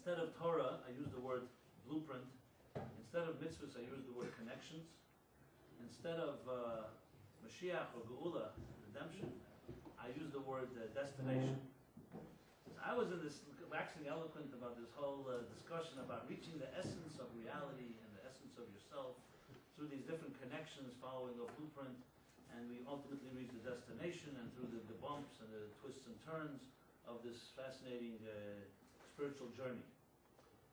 Instead of Torah, I use the word blueprint. Instead of mitzvahs, I use the word connections. Instead of Mashiach or Geula, redemption, I use the word destination. I was in this waxing eloquent about this whole discussion about reaching the essence of reality and the essence of yourself through these different connections, following a blueprint, and we ultimately reach the destination, and through the bumps and the twists and turns of this fascinating spiritual journey.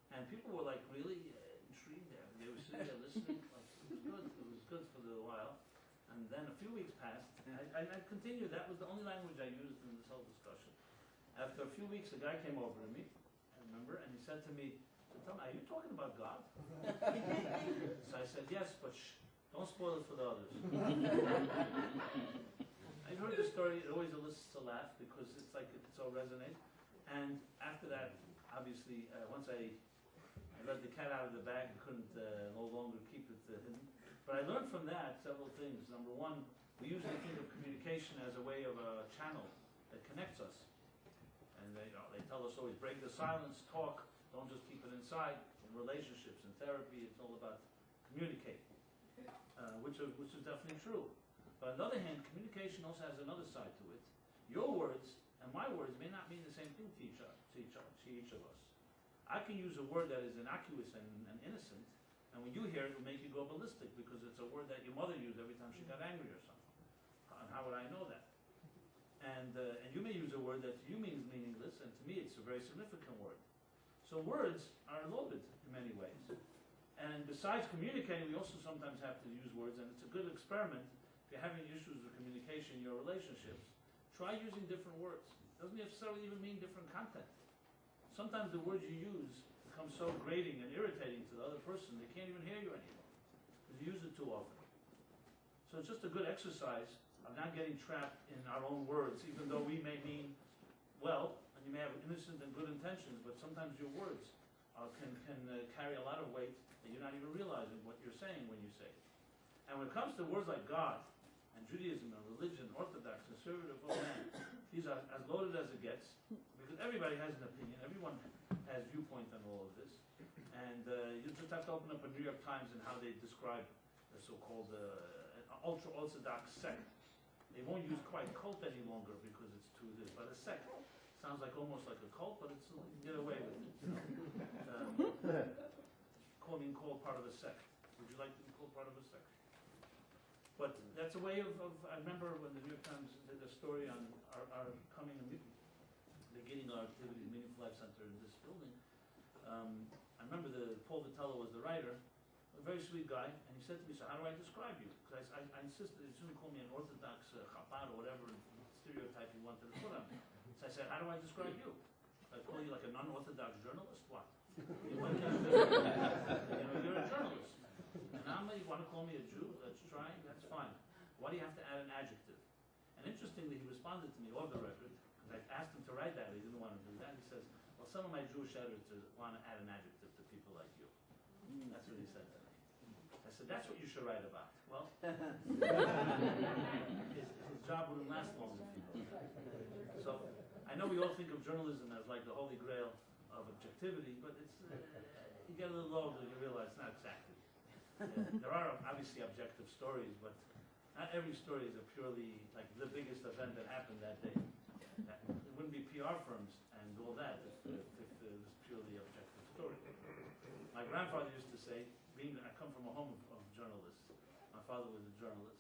And people were like really intrigued there. They were sitting there listening. It was good for a while. And then a few weeks passed. I continued. That was the only language I used in this whole discussion. After a few weeks, a guy came over to me, I remember, and he said to me, "Tell me, are you talking about God?" So I said, "Yes, but shh, don't spoil it for the others." I heard the story. It always elicits a laugh because it's like it so resonates. And after that, obviously, once I let the cat out of the bag, I couldn't no longer keep it hidden. But I learned from that several things. Number one, we usually think of communication as a way of a channel that connects us. And they tell us always, break the silence, talk, don't just keep it inside. In relationships, in therapy, it's all about communicating, which is definitely true. But on the other hand, communication also has another side to it. Your words and my words may not mean the same thing to each of us. I can use a word that is innocuous and innocent, and when you hear it, it'll make you go ballistic because it's a word that your mother used every time she got angry or something. And how would I know that? And you may use a word that to you means meaningless, and to me it's a very significant word. So words are loaded in many ways. And besides communicating, we also sometimes have to use words, and it's a good experiment. If you're having issues with communication in your relationships, try using different words. It doesn't necessarily even mean different content. Sometimes the words you use become so grating and irritating to the other person, they can't even hear you anymore, because you use it too often. So it's just a good exercise of not getting trapped in our own words, even though we may mean well, and you may have innocent and good intentions, but sometimes your words can carry a lot of weight, and you're not even realizing what you're saying when you say it. And when it comes to words like God, and Judaism, and religion, Orthodox, conservative, oh man, these are as loaded as it gets, because everybody has an opinion, everyone has viewpoint on all of this, and you just have to open up a New York Times and how they describe the so-called ultra-Orthodox sect. They won't use quite cult any longer because it's too this, but a sect sounds like almost like a cult, but it's, you can get away with it. Being called part of a sect. Would you like to be called part of a sect? But that's a way of I remember when the New York Times did a story on our coming and beginning our activity, Meaningful Life Center in this building. I remember Paul Vitello was the writer, a very sweet guy, and he said to me, "So how do I describe you?" Because I insisted he shouldn't call me an Orthodox Chabad or whatever stereotype he wanted to put on me. So I said, "How do I describe you? I call you like a non-Orthodox journalist? What? You're a journalist. And you want to call me a Jew? Let's try. That's fine. Why do you have to add an adjective?" And interestingly, he responded to me off the record, because I asked him to write that. He didn't want to do that. He says, "Well, some of my Jewish editors want to add an adjective to people like you." That's what he said to me. I said, "That's what you should write about." Well, his job wouldn't last long if he did that. So I know we all think of journalism as like the holy grail of objectivity, but it's you get a little older, you realize not exactly. There are obviously objective stories, but not every story is a purely like the biggest event that happened that day. It wouldn't be PR firms and all that if it was purely objective story. My grandfather used to say, I come from a home of journalists. My father was a journalist.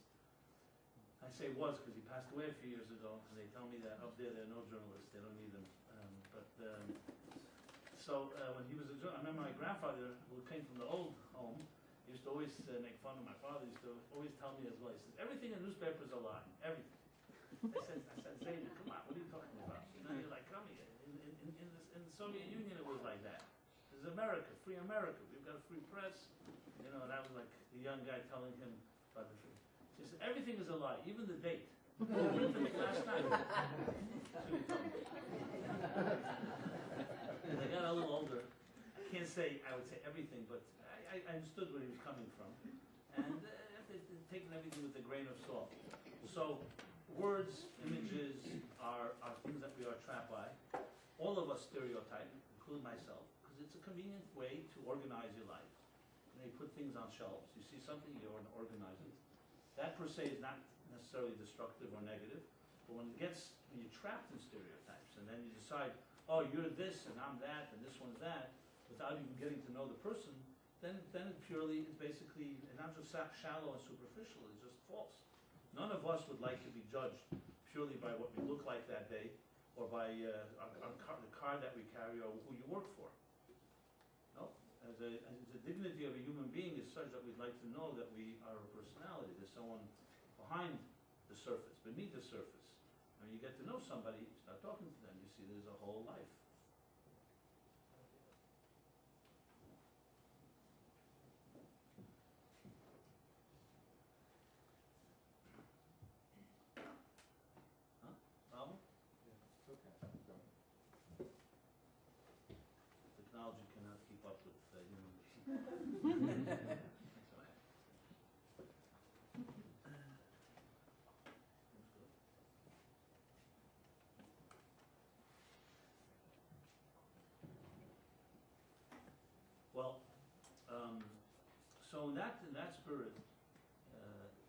I say was because he passed away a few years ago, and they tell me that up there are no journalists, they don't need them. So when he was a journalist, I remember my grandfather, who came from the old home, he used to always make fun of my father. He used to always tell me as well. He said, "Everything in newspapers is a lie. Everything." I said, "Zayn, come on, what are you talking about? You know, you're like, come here. In the Soviet Union, it was like that. This is America, free America. We've got a free press." You know, and I was like the young guy telling him about the free. She said, "Everything is a lie, even the date. We printed it last night." As I got a little older, I can't say I would say everything, but I understood where he was coming from, and taking everything with a grain of salt. So words, images are things that we are trapped by. All of us stereotype, including myself, because it's a convenient way to organize your life. And they put things on shelves. You see something, you organize it. That per se is not necessarily destructive or negative, but when you're trapped in stereotypes, and then you decide, oh, you're this, and I'm that, and this one's that, without even getting to know the person, then it purely is basically not just shallow and superficial, it's just false. None of us would like to be judged purely by what we look like that day, or by the car that we carry, or who you work for. No, as the dignity of a human being is such that we'd like to know that we are a personality. There's someone behind the surface, beneath the surface. When you get to know somebody, you start talking to them, you see there's a whole life. Huh? Problem? Yeah, it's okay. Technology cannot keep up with human beings. That's okay. Well, so in that spirit,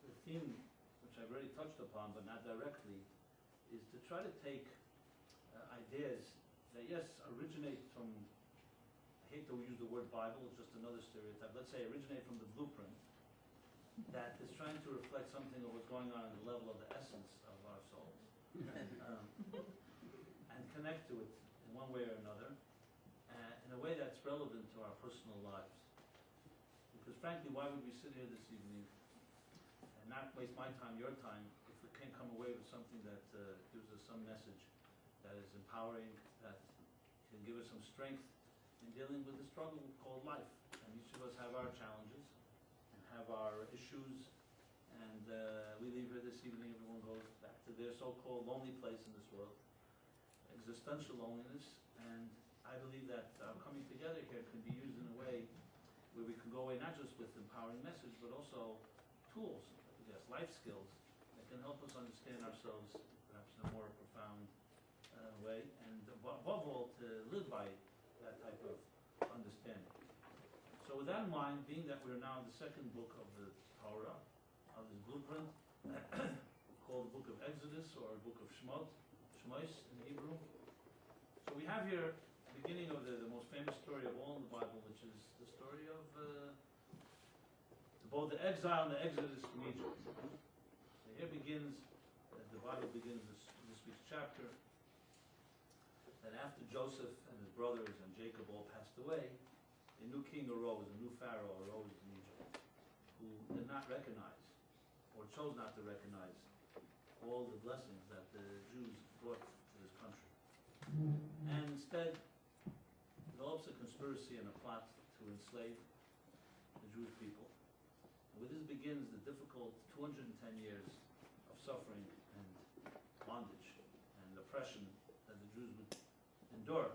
the theme, which I've already touched upon, but not directly, is to try to take ideas that, yes, originate from, I hate to use the word Bible, it's just another stereotype, let's say originate from the blueprint, that is trying to reflect something of what's going on at the level of the essence of our souls, and connect to it in one way or another, in a way that's relevant to our personal lives. Because frankly, why would we sit here this evening and not waste my time, your time, if we can't come away with something that gives us some message that is empowering, that can give us some strength in dealing with the struggle called life. And each of us have our challenges and have our issues, and we leave here this evening, everyone goes back to their so-called lonely place in this world, existential loneliness, and I believe that our coming together here can be used in a way where we can go away not just with empowering message, but also tools, I guess, life skills that can help us understand ourselves perhaps in a more profound way, and above all, to live by that type of understanding. So with that in mind, being that we're now in the second book of the Torah, of this blueprint, called the book of Exodus, or book of Shemot, Shemos in Hebrew. So we have here beginning of the most famous story of all in the Bible, which is the story of both the exile and the exodus from Egypt. So here begins, the Bible begins this week's chapter, that after Joseph and his brothers and Jacob all passed away, a new king arose, a new Pharaoh arose in Egypt, who did not recognize, or chose not to recognize, all the blessings that the Jews brought to this country. And instead, develops a conspiracy and a plot to enslave the Jewish people. And with this begins the difficult 210 years of suffering and bondage and oppression that the Jews would endure.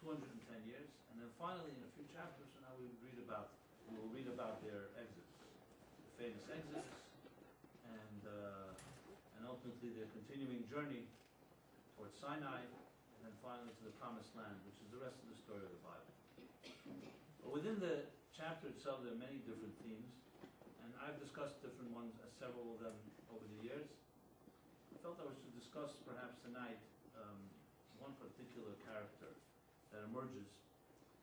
210 years, and then finally in a few chapters from now we will read about their exodus, the famous exodus, and ultimately their continuing journey towards Sinai, and then finally to the Promised Land, which is the rest of the story of the Bible. But within the chapter itself, there are many different themes, and I've discussed different ones, several of them over the years. I felt I should discuss perhaps tonight one particular character that emerges,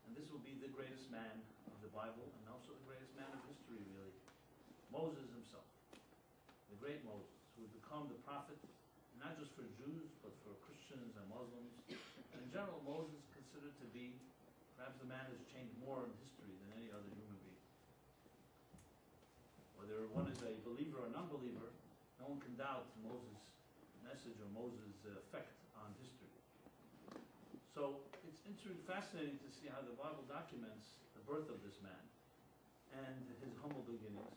and this will be the greatest man of the Bible, and also the greatest man of history, really, Moses himself, the great Moses, who would become the prophet, not just for Jews, but for Christians and Muslims. And in general, Moses is considered to be perhaps the man who's changed more in history than any other human being. Whether one is a believer or non-believer, no one can doubt Moses' message or Moses' effect on history. So it's fascinating to see how the Bible documents the birth of this man and his humble beginnings.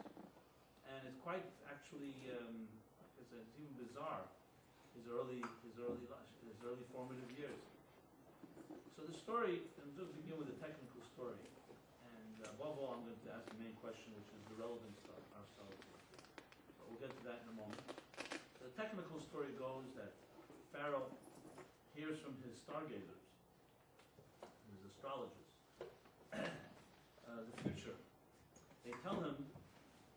And it's quite actually, it's even bizarre, his early formative years. So the story, and just begin with a technical story, and above all, I'm going to ask the main question, which is the relevance of ourselves. But we'll get to that in a moment. The technical story goes that Pharaoh hears from his stargazers. There's a astrologers, the future. They tell him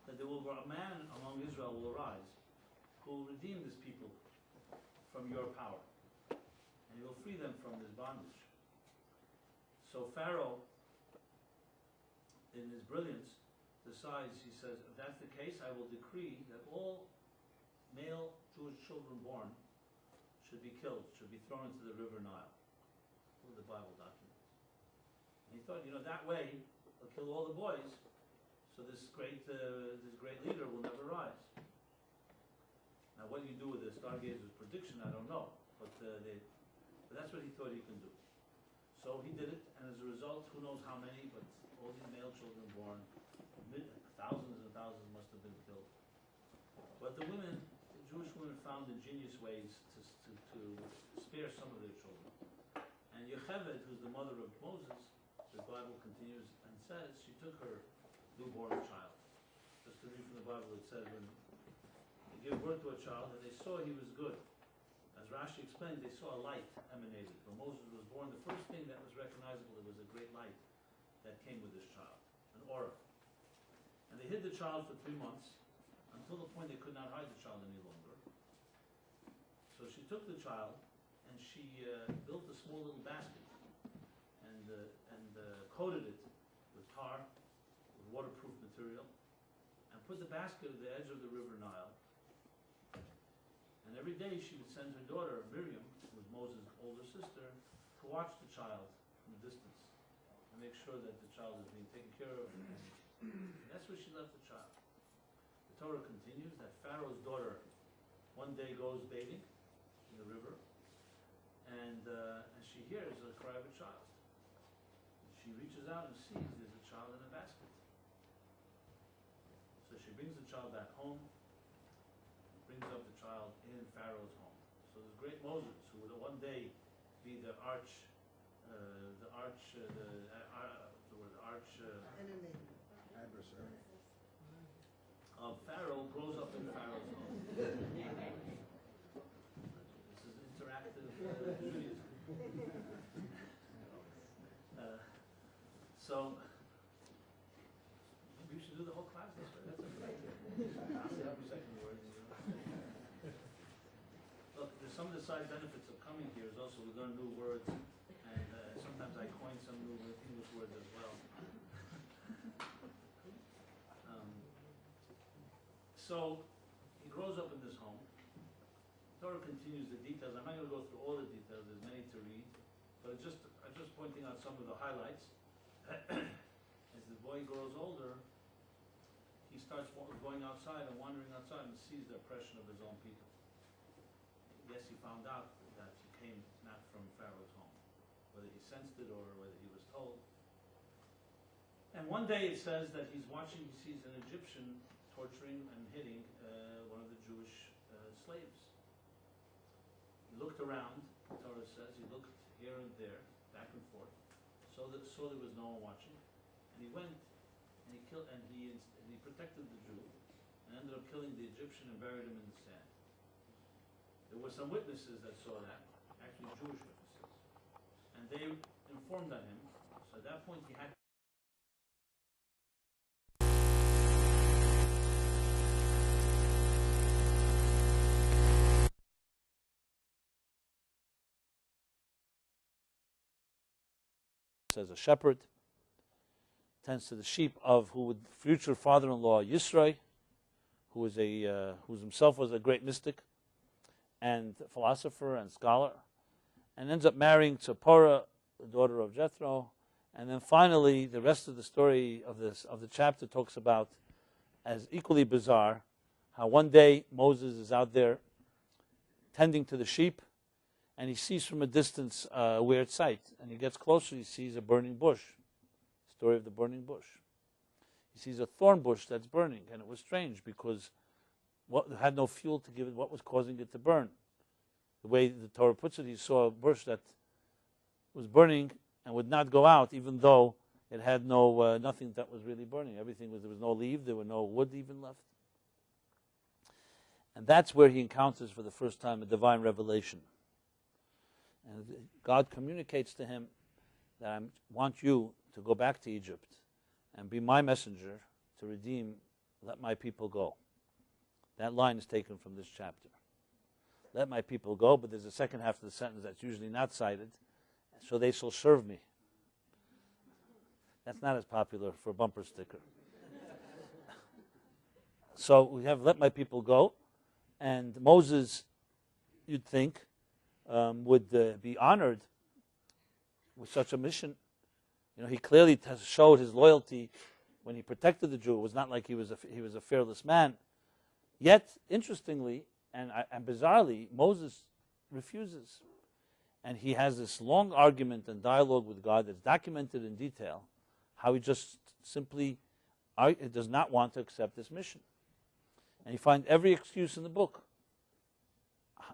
that there will be a man among Israel will arise who will redeem this people from your power, and he will free them from this bondage. So Pharaoh, in his brilliance, decides, he says, if that's the case, I will decree that all male Jewish children born should be killed, should be thrown into the river Nile. One of the Bible documents. And he thought, that way, he'll kill all the boys, so this great leader will never rise. Now, what do you do with the stargazer's prediction? I don't know, but that's what he thought he can do. So he did it, and as a result, who knows how many, but all these male children born, thousands and thousands must have been killed. But the Jewish women found ingenious ways to spare some of their children. And Yocheved, who's the mother of Moses, the Bible continues and says she took her newborn child. Just to read from the Bible, it says when they gave birth to a child and they saw he was good. As Rashi explains, they saw a light emanated. When Moses was born, the first thing that was recognizable, it was a great light that came with this child, an aura. And they hid the child for 3 months until the point they could not hide the child any longer. So she took the child and she built a small little basket and coated it with tar, with waterproof material, and put the basket at the edge of the river Nile. And every day she would send her daughter, Miriam, who was Moses' older sister, to watch the child from a distance and make sure that the child is being taken care of. And that's where she left the child. The Torah continues that Pharaoh's daughter one day goes bathing in the river, and she hears the cry of a child. She reaches out and sees there's a child in a basket. So she brings the child back home, brings up the child in Pharaoh's home. So this great Moses, who would one day be the enemy. Adversary. Of Pharaoh, grows up in Pharaoh's home. This is interactive Judaism. So maybe you should do the whole class this way. That's okay. Every second word. Look, there's some of the side benefits of coming here is also we learn new words, and sometimes I coin some new English words as well. So he grows up in this home. Torah continues the details. I'm not going to go through all the details. There's many to read, but I'm just pointing out some of the highlights. As the boy grows older, he starts going outside and wandering outside and sees the oppression of his own people. Yes, he found out that he came not from Pharaoh's home, whether he sensed it or whether he was told. And one day it says that he sees an Egyptian torturing and hitting one of the Jewish slaves. He looked around, the Torah says, he looked here and there, back and forth, saw there was no one watching, and he went and he killed and he protected the Jew and ended up killing the Egyptian and buried him in the sand. There were some witnesses that saw that, actually Jewish witnesses, and they informed on him. So at that point he had as a shepherd, tends to the sheep of future father-in-law Yisro, who himself was a great mystic and philosopher and scholar, and ends up marrying Tzipporah, the daughter of Jethro. And then finally, the rest of the story of the chapter talks about, as equally bizarre, how one day Moses is out there tending to the sheep, and he sees from a distance a weird sight. And he gets closer, he sees a burning bush. Story of the burning bush. He sees a thorn bush that's burning, and it was strange because had no fuel to give it. What was causing it to burn? The way the Torah puts it, he saw a bush that was burning and would not go out, even though it had nothing that was really burning. There was no leaf, there were no wood even left. And that's where he encounters for the first time a divine revelation. And God communicates to him that I want you to go back to Egypt and be my messenger to redeem, let my people go. That line is taken from this chapter. Let my people go, but there's a second half of the sentence that's usually not cited, so they shall serve me. That's not as popular for a bumper sticker. So we have let my people go, and Moses, you'd think, would be honored with such a mission. You know, he clearly showed his loyalty when he protected the Jew. It was not like he was a fearless man. Yet, interestingly and bizarrely, Moses refuses. And he has this long argument and dialogue with God that's documented in detail, how he just simply does not want to accept this mission. And you find every excuse in the book.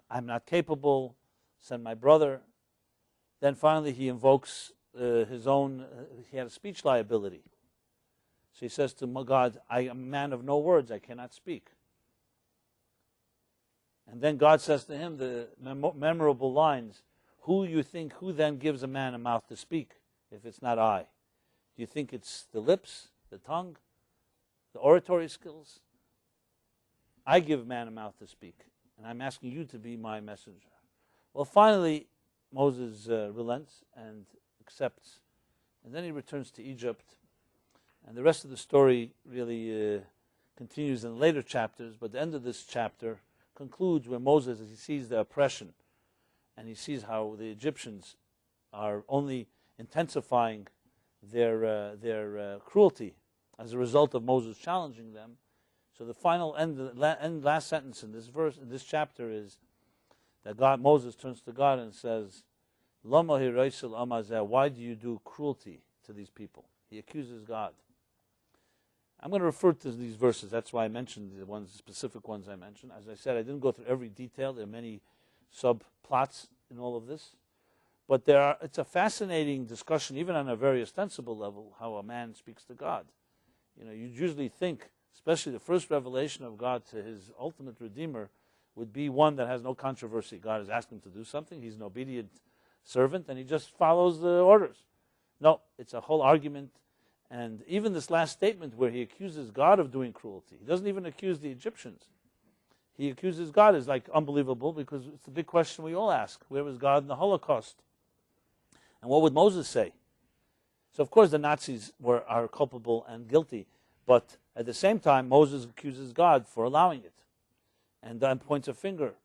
I'm not capable, send my brother. Then finally he invokes his own, he had a speech liability. So he says to God, I am a man of no words, I cannot speak. And then God says to him the memorable lines, who then gives a man a mouth to speak if it's not I? Do you think it's the lips, the tongue, the oratory skills? I give man a mouth to speak, and I'm asking you to be my messenger. Well, finally, Moses relents and accepts, and then he returns to Egypt, and the rest of the story really continues in later chapters, but the end of this chapter concludes when Moses, as he sees the oppression, and he sees how the Egyptians are only intensifying their cruelty as a result of Moses challenging them. So the final last sentence in this verse, in this chapter, is that Moses turns to God and says, "Lama hiraisil amazeh, why do you do cruelty to these people?" He accuses God. I'm going to refer to these verses. That's why I mentioned the specific ones I mentioned. As I said, I didn't go through every detail. There are many subplots in all of this. But it's a fascinating discussion, even on a very ostensible level, how a man speaks to God. You know, you usually think, especially the first revelation of God to his ultimate Redeemer, would be one that has no controversy. God has asked him to do something. He's an obedient servant, and he just follows the orders. No, it's a whole argument. And even this last statement where he accuses God of doing cruelty, he doesn't even accuse the Egyptians. He accuses God is like unbelievable, because it's the big question we all ask. Where was God in the Holocaust? And what would Moses say? So of course the Nazis are culpable and guilty, but at the same time Moses accuses God for allowing it, and then points a finger.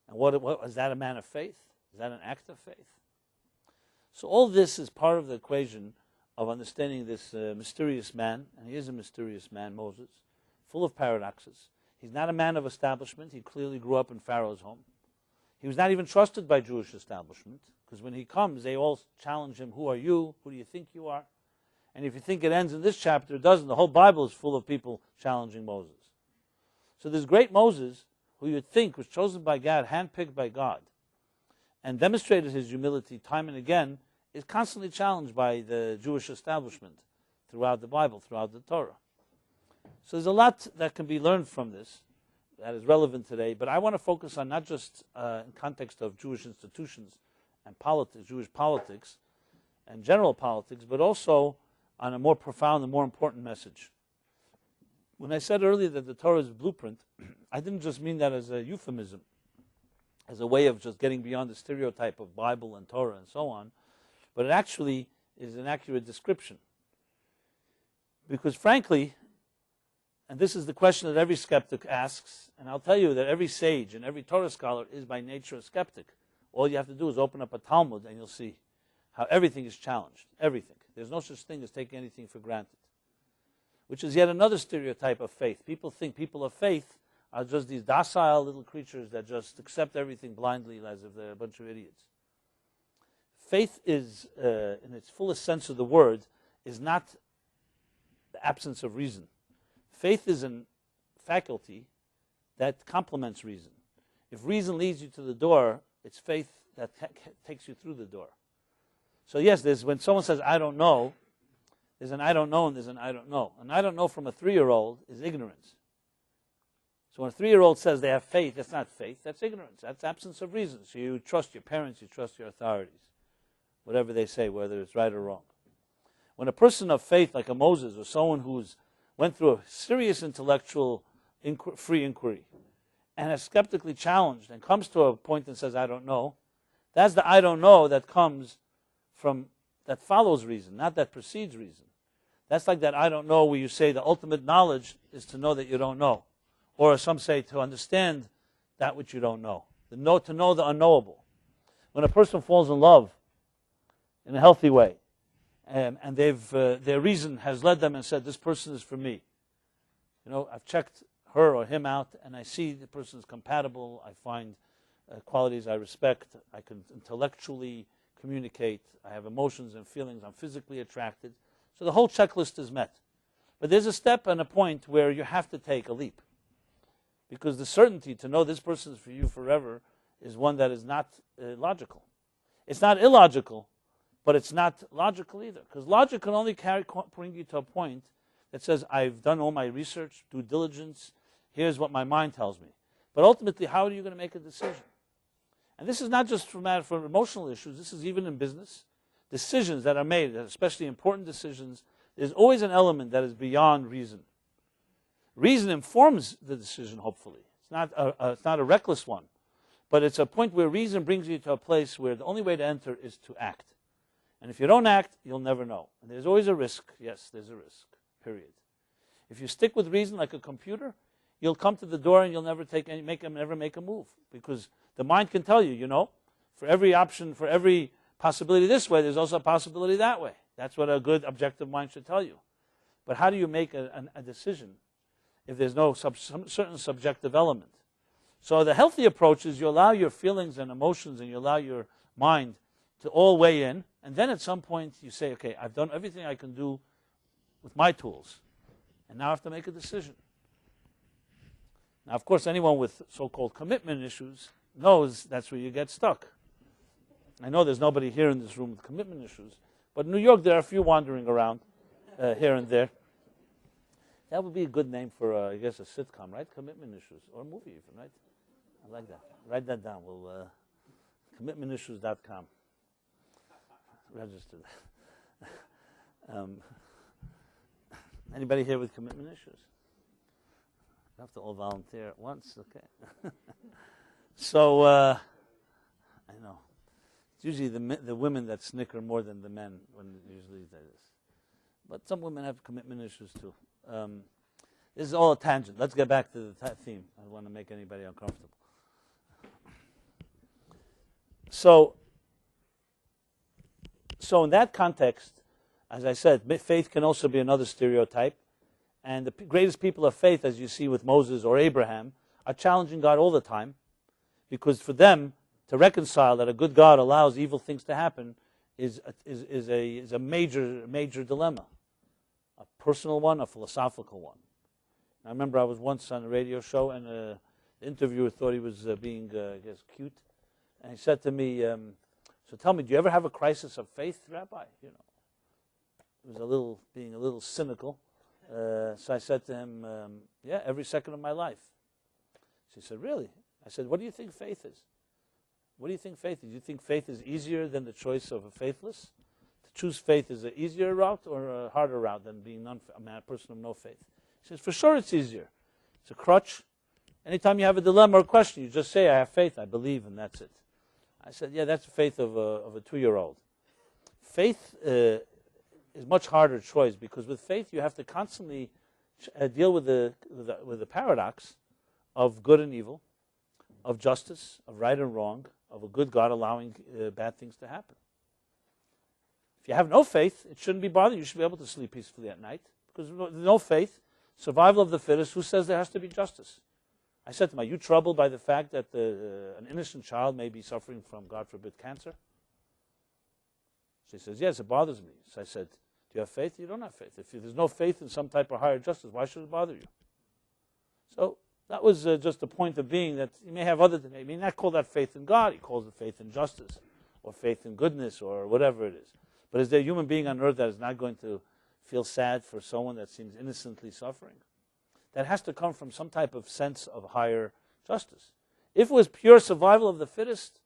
And what is that, a man of faith? Is that an act of faith? So all this is part of the equation of understanding this mysterious man, and he is a mysterious man, Moses, full of paradoxes. He's not a man of establishment. He clearly grew up in Pharaoh's home. He was not even trusted by Jewish establishment, because when he comes, they all challenge him, who are you? Who do you think you are? And if you think it ends in this chapter, it doesn't. The whole Bible is full of people challenging Moses. So this great Moses, who you'd think was chosen by God, handpicked by God, and demonstrated his humility time and again, is constantly challenged by the Jewish establishment throughout the Bible, throughout the Torah. So there's a lot that can be learned from this that is relevant today, but I want to focus on not just in context of Jewish institutions and politics, Jewish politics and general politics, but also on a more profound and more important message. When I said earlier that the Torah is a blueprint, I didn't just mean that as a euphemism, as a way of just getting beyond the stereotype of Bible and Torah and so on, but it actually is an accurate description. Because frankly, and this is the question that every skeptic asks, and I'll tell you that every sage and every Torah scholar is by nature a skeptic. All you have to do is open up a Talmud and you'll see how everything is challenged. Everything. There's no such thing as taking anything for granted. Which is yet another stereotype of faith. People think people of faith are just these docile little creatures that just accept everything blindly as if they're a bunch of idiots. Faith is, in its fullest sense of the word, is not the absence of reason. Faith is a faculty that complements reason. If reason leads you to the door, it's faith that takes you through the door. So yes, when someone says, I don't know, there's an I don't know and there's an I don't know. An I don't know from a 3-year-old is ignorance. So when a 3-year-old says they have faith, that's not faith, that's ignorance. That's absence of reason. So you trust your parents, you trust your authorities. whatever they say, whether it's right or wrong. When a person of faith, like a Moses, or someone who's went through a serious intellectual free inquiry, and is skeptically challenged, and comes to a point and says, I don't know, that's the I don't know that comes from, that follows reason, not that precedes reason. That's like that I don't know where you say the ultimate knowledge is to know that you don't know. Or as some say, to understand that which you don't know. To know the unknowable. When a person falls in love in a healthy way, and their reason has led them and said, this person is for me. I've checked her or him out, and I see the person is compatible. I find qualities I respect. I can intellectually communicate. I have emotions and feelings. I'm physically attracted. So the whole checklist is met. But there's a step and a point where you have to take a leap. Because the certainty to know this person is for you forever is one that is not logical. It's not illogical, but it's not logical either. Because logic can only bring you to a point that says, I've done all my research, due diligence, here's what my mind tells me. But ultimately, how are you going to make a decision? And this is not just for emotional issues, this is even in business. Decisions that are made, especially important decisions, there's always an element that is beyond reason. Reason informs the decision, hopefully. It's not a reckless one. But it's a point where reason brings you to a place where the only way to enter is to act. And if you don't act, you'll never know. And there's always a risk. Yes, there's a risk, period. If you stick with reason like a computer, you'll come to the door and you'll never make a move. Because the mind can tell you, for every option, for every possibility this way, there's also a possibility that way. That's what a good objective mind should tell you. But how do you make a decision if there's no certain subjective element? So the healthy approach is you allow your feelings and emotions and you allow your mind to all weigh in, and then at some point you say, okay, I've done everything I can do with my tools, and now I have to make a decision. Now, of course, anyone with so-called commitment issues knows that's where you get stuck. I know there's nobody here in this room with commitment issues, but in New York there are a few wandering around here and there. That would be a good name for, I guess, a sitcom, right? Commitment issues, or a movie even, right? I like that. Write that down. We'll commitmentissues.com. Register that. Anybody here with commitment issues? You have to all volunteer at once, okay? So, I know. It's usually the women that snicker more than the men when usually that is. But some women have commitment issues too. This is all a tangent. Let's get back to the theme. I don't want to make anybody uncomfortable. So in that context, as I said, faith can also be another stereotype. And the greatest people of faith, as you see with Moses or Abraham, are challenging God all the time. Because for them, to reconcile that a good God allows evil things to happen is a major dilemma. A personal one, a philosophical one. I remember I was once on a radio show, and the interviewer thought he was being, I guess, cute. And he said to me, so tell me, do you ever have a crisis of faith, Rabbi? It was being a little cynical. So I said to him, yeah, every second of my life. She said, really? I said, what do you think faith is? What do you think faith is? Do you think faith is easier than the choice of a faithless? To choose faith is an easier route or a harder route than being a person of no faith? He says, for sure it's easier. It's a crutch. Anytime you have a dilemma or question, you just say, I have faith, I believe, and that's it. I said, yeah, that's the faith of a 2-year-old. Faith is much harder choice, because with faith you have to constantly deal with the paradox of good and evil, of justice, of right and wrong, of a good God allowing bad things to happen. If you have no faith, it shouldn't be bothering you. You should be able to sleep peacefully at night. Because no faith, survival of the fittest, who says there has to be justice? I said to him, are you troubled by the fact that an innocent child may be suffering from, God forbid, cancer? She says, yes, it bothers me. So I said, do you have faith? You don't have faith. If there's no faith in some type of higher justice, why should it bother you? So that was just the point of being, that you may have other things. He may not call that faith in God. He calls it faith in justice or faith in goodness or whatever it is. But is there a human being on earth that is not going to feel sad for someone that seems innocently suffering? That has to come from some type of sense of higher justice. If it was pure survival of the fittest,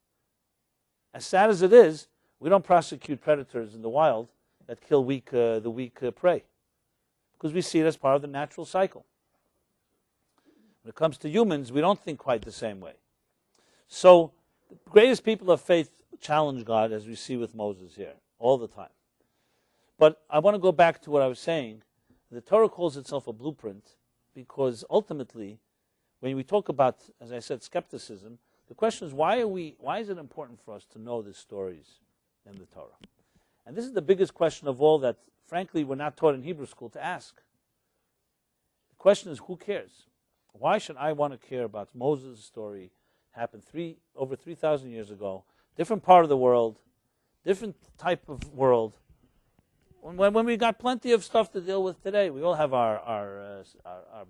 as sad as it is, We don't prosecute predators in the wild that kill the weak prey, because we see it as part of the natural cycle. When it comes to humans, we don't think quite the same way. So the greatest people of faith challenge God, as we see with Moses here, all the time. But I want to go back to what I was saying. The Torah calls itself a blueprint because ultimately, when we talk about, as I said, skepticism, the question is, why is it important for us to know the stories in the Torah? And this is the biggest question of all that, frankly, we're not taught in Hebrew school to ask. The question is, who cares? Why should I want to care about Moses' story? Happened over 3,000 years ago, different part of the world, different type of world. When we got plenty of stuff to deal with today, we all have our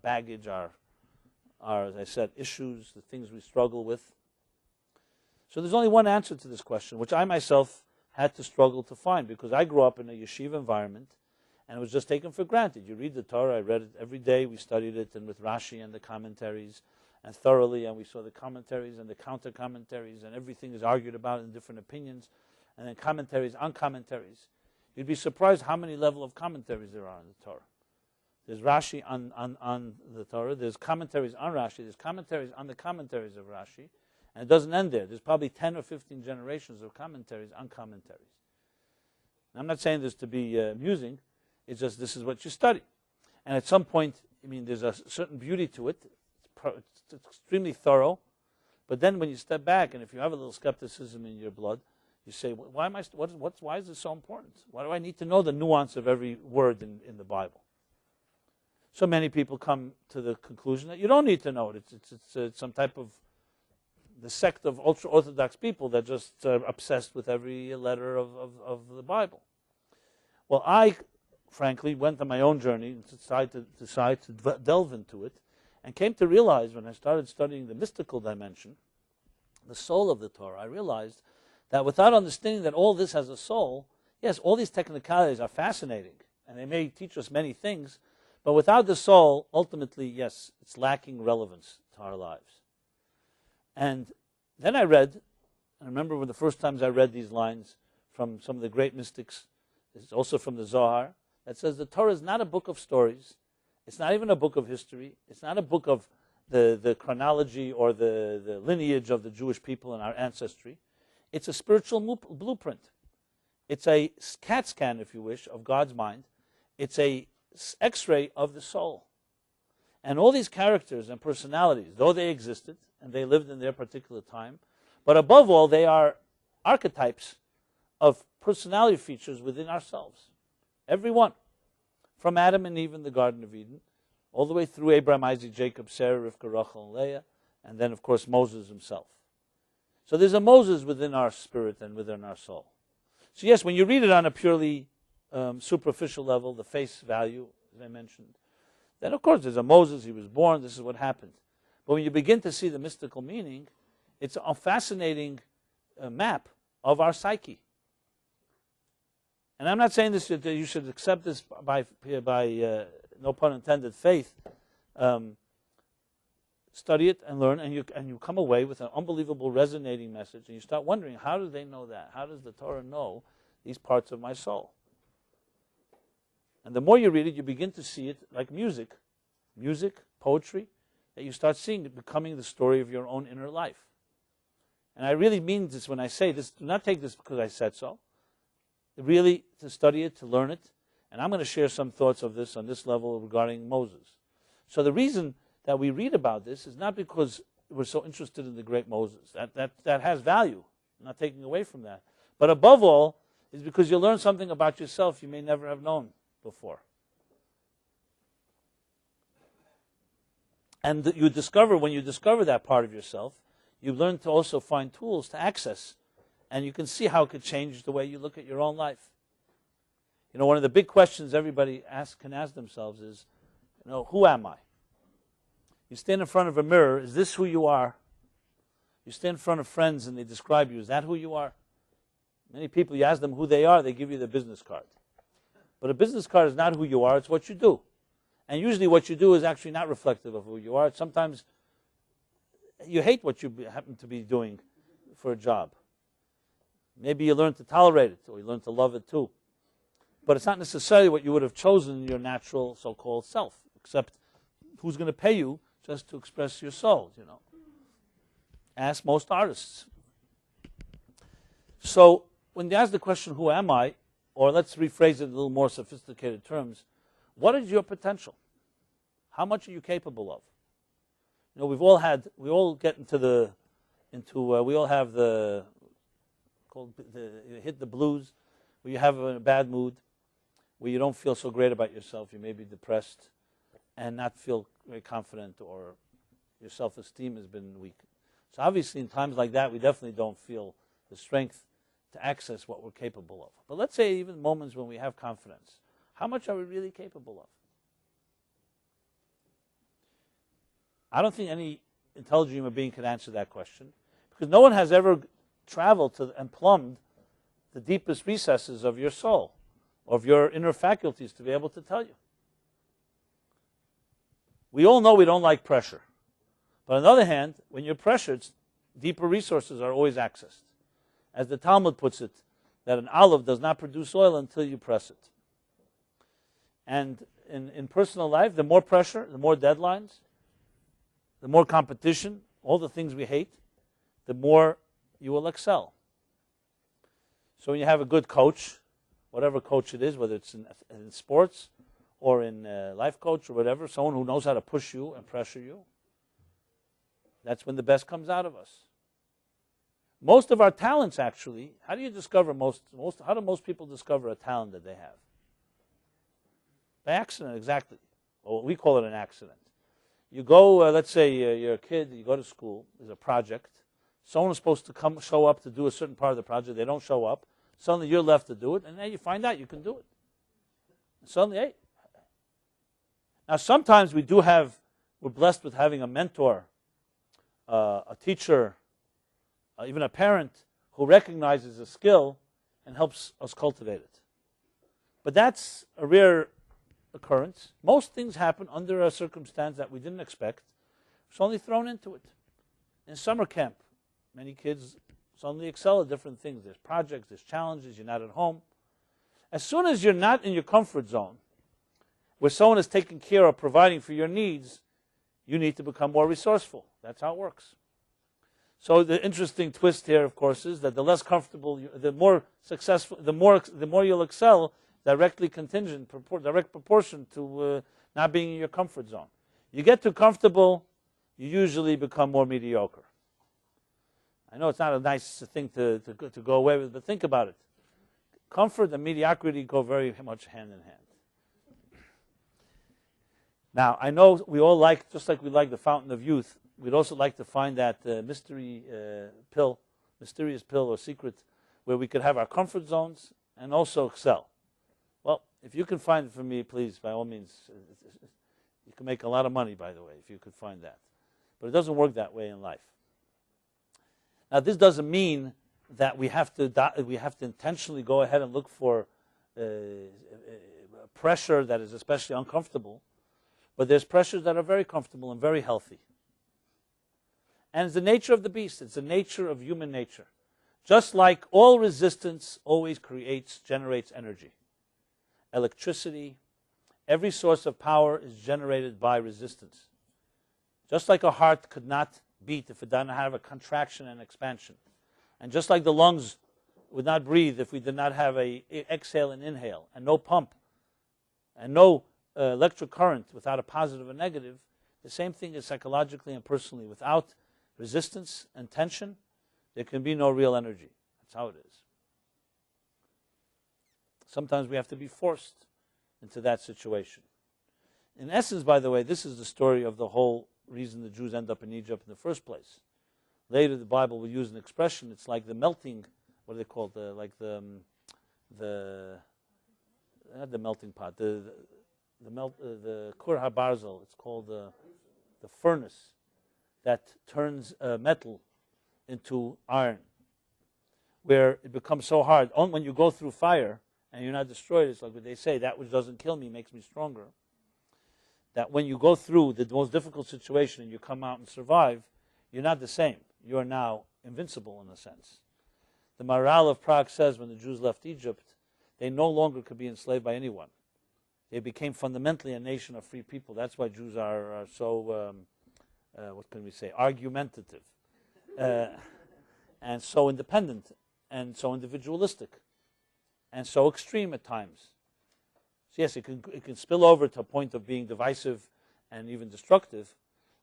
baggage, our, as I said, issues, the things we struggle with. So there's only one answer to this question, which I myself had to struggle to find, because I grew up in a yeshiva environment, and it was just taken for granted. You read the Torah, I read it every day, we studied it, and with Rashi and the commentaries, and thoroughly, and we saw the commentaries and the counter-commentaries, and everything is argued about in different opinions, and then commentaries on commentaries. You'd be surprised how many level of commentaries there are in the Torah. There's Rashi on the Torah, there's commentaries on Rashi, there's commentaries on the commentaries of Rashi, and it doesn't end there. There's probably 10 or 15 generations of commentaries on commentaries. And I'm not saying this to be amusing, it's just this is what you study. And at some point, I mean, there's a certain beauty to it. It's extremely thorough. But then when you step back, and if you have a little skepticism in your blood, you say, why is this so important? Why do I need to know the nuance of every word in the Bible? So many people come to the conclusion that you don't need to know it. It's some type of the sect of ultra-Orthodox people that just are obsessed with every letter of the Bible. Well, I, frankly, went on my own journey and decided to delve into it, and came to realize when I started studying the mystical dimension, the soul of the Torah, I realized that without understanding that all this has a soul, yes, all these technicalities are fascinating, and they may teach us many things, but without the soul, ultimately, yes, it's lacking relevance to our lives. And then I remember when the first times I read these lines from some of the great mystics, it's also from the Zohar, that says the Torah is not a book of stories, it's not even a book of history, it's not a book of the chronology or the lineage of the Jewish people and our ancestry. It's a spiritual blueprint. It's a CAT scan, if you wish, of God's mind. It's a X-ray of the soul. And all these characters and personalities, though they existed, and they lived in their particular time, but above all, they are archetypes of personality features within ourselves. Every one. From Adam and Eve in the Garden of Eden, all the way through Abraham, Isaac, Jacob, Sarah, Rivka, Rachel, and Leah, and then, of course, Moses himself. So there's a Moses within our spirit and within our soul. So yes, when you read it on a purely superficial level, the face value, as I mentioned, then of course there's a Moses, he was born, this is what happened. But when you begin to see the mystical meaning, it's a fascinating map of our psyche. And I'm not saying this that you should accept this by no pun intended, faith. Study it and learn, and you come away with an unbelievable resonating message, and you start wondering, how do they know that? How does the Torah know these parts of my soul? And the more you read it, you begin to see it like music, poetry, that you start seeing it becoming the story of your own inner life. And I really mean this when I say this. Do not take this because I said so. Really, to study it, to learn it. And I'm going to share some thoughts of this on this level regarding Moses. So the reason that we read about this is not because we're so interested in the great Moses. That has value. I'm not taking away from that. But above all, is because you learn something about yourself you may never have known before. And when you discover that part of yourself, you learn to also find tools to access. And you can see how it could change the way you look at your own life. You know, one of the big questions everybody can ask themselves is, who am I? You stand in front of a mirror, is this who you are? You stand in front of friends and they describe you, is that who you are? Many people, you ask them who they are, they give you the business card. But a business card is not who you are, it's what you do. And usually what you do is actually not reflective of who you are. Sometimes you hate what you happen to be doing for a job. Maybe you learn to tolerate it, or you learn to love it too. But it's not necessarily what you would have chosen in your natural so-called self, except who's going to pay you just to express your soul, Ask most artists. So when they ask the question, who am I? Or let's rephrase it in a little more sophisticated terms, what is your potential? How much are you capable of? We all get we all have hit the blues, where you have a bad mood, where you don't feel so great about yourself, you may be depressed and not feel very confident, or your self-esteem has been weak. So obviously in times like that, we definitely don't feel the strength to access what we're capable of. But let's say even moments when we have confidence, how much are we really capable of? I don't think any intelligent human being can answer that question, because no one has ever traveled to and plumbed the deepest recesses of your soul, of your inner faculties, to be able to tell you. We all know we don't like pressure. But on the other hand, when you're pressured, deeper resources are always accessed. As the Talmud puts it, that an olive does not produce oil until you press it. And in personal life, the more pressure, the more deadlines, the more competition, all the things we hate, the more you will excel. So when you have a good coach, whatever coach it is, whether it's in sports or in life coach or whatever, someone who knows how to push you and pressure you, that's when the best comes out of us. Most of our talents, actually, how do you discover how do most people discover a talent that they have? By accident, exactly. Well, we call it an accident. You go, let's say you're a kid, you go to school, there's a project. Someone is supposed to show up to do a certain part of the project. They don't show up. Suddenly you're left to do it, and then you find out you can do it. And suddenly, hey. Now sometimes we're blessed with having a mentor, a teacher, even a parent who recognizes a skill and helps us cultivate it. But that's a rare occurrence. Most things happen under a circumstance that we didn't expect. We're suddenly thrown into it. In summer camp, many kids suddenly excel at different things. There's projects, there's challenges, you're not at home. As soon as you're not in your comfort zone, where someone is taking care of providing for your needs, you need to become more resourceful. That's how it works. So the interesting twist here, of course, is that the less comfortable, the more successful, the more you'll excel, directly contingent, direct proportion to not being in your comfort zone. You get too comfortable, you usually become more mediocre. I know it's not a nice thing to go away with, but think about it. Comfort and mediocrity go very much hand in hand. Now, I know we all like, just like we like the fountain of youth, we'd also like to find that mysterious pill or secret, where we could have our comfort zones and also excel. Well, if you can find it for me, please, by all means. You can make a lot of money, by the way, if you could find that. But it doesn't work that way in life. Now, this doesn't mean that we have to intentionally go ahead and look for pressure that is especially uncomfortable. But there's pressures that are very comfortable and very healthy. And it's the nature of the beast. It's the nature of human nature. Just like all resistance always generates energy. Electricity, every source of power is generated by resistance. Just like a heart could not beat if it did not have a contraction and expansion. And just like the lungs would not breathe if we did not have a exhale and inhale, and no pump, and no electric current without a positive and negative, the same thing is psychologically and personally. Without resistance and tension, there can be no real energy. That's how it is. Sometimes we have to be forced into that situation. In essence, by the way, this is the story of the whole reason the Jews end up in Egypt in the first place. Later, the Bible will use an expression. It's like the melting. What are they called? Not the melting pot. The Kur HaBarzel. It's called the furnace that turns metal into iron, where it becomes so hard. When you go through fire and you're not destroyed, it's like what they say: that which doesn't kill me makes me stronger. That when you go through the most difficult situation and you come out and survive, you're not the same. You are now invincible in a sense. The Maharal of Prague says when the Jews left Egypt, they no longer could be enslaved by anyone. They became fundamentally a nation of free people. That's why Jews are so, what can we say, argumentative, and so independent, and so individualistic, and so extreme at times. So yes, it can spill over to a point of being divisive and even destructive,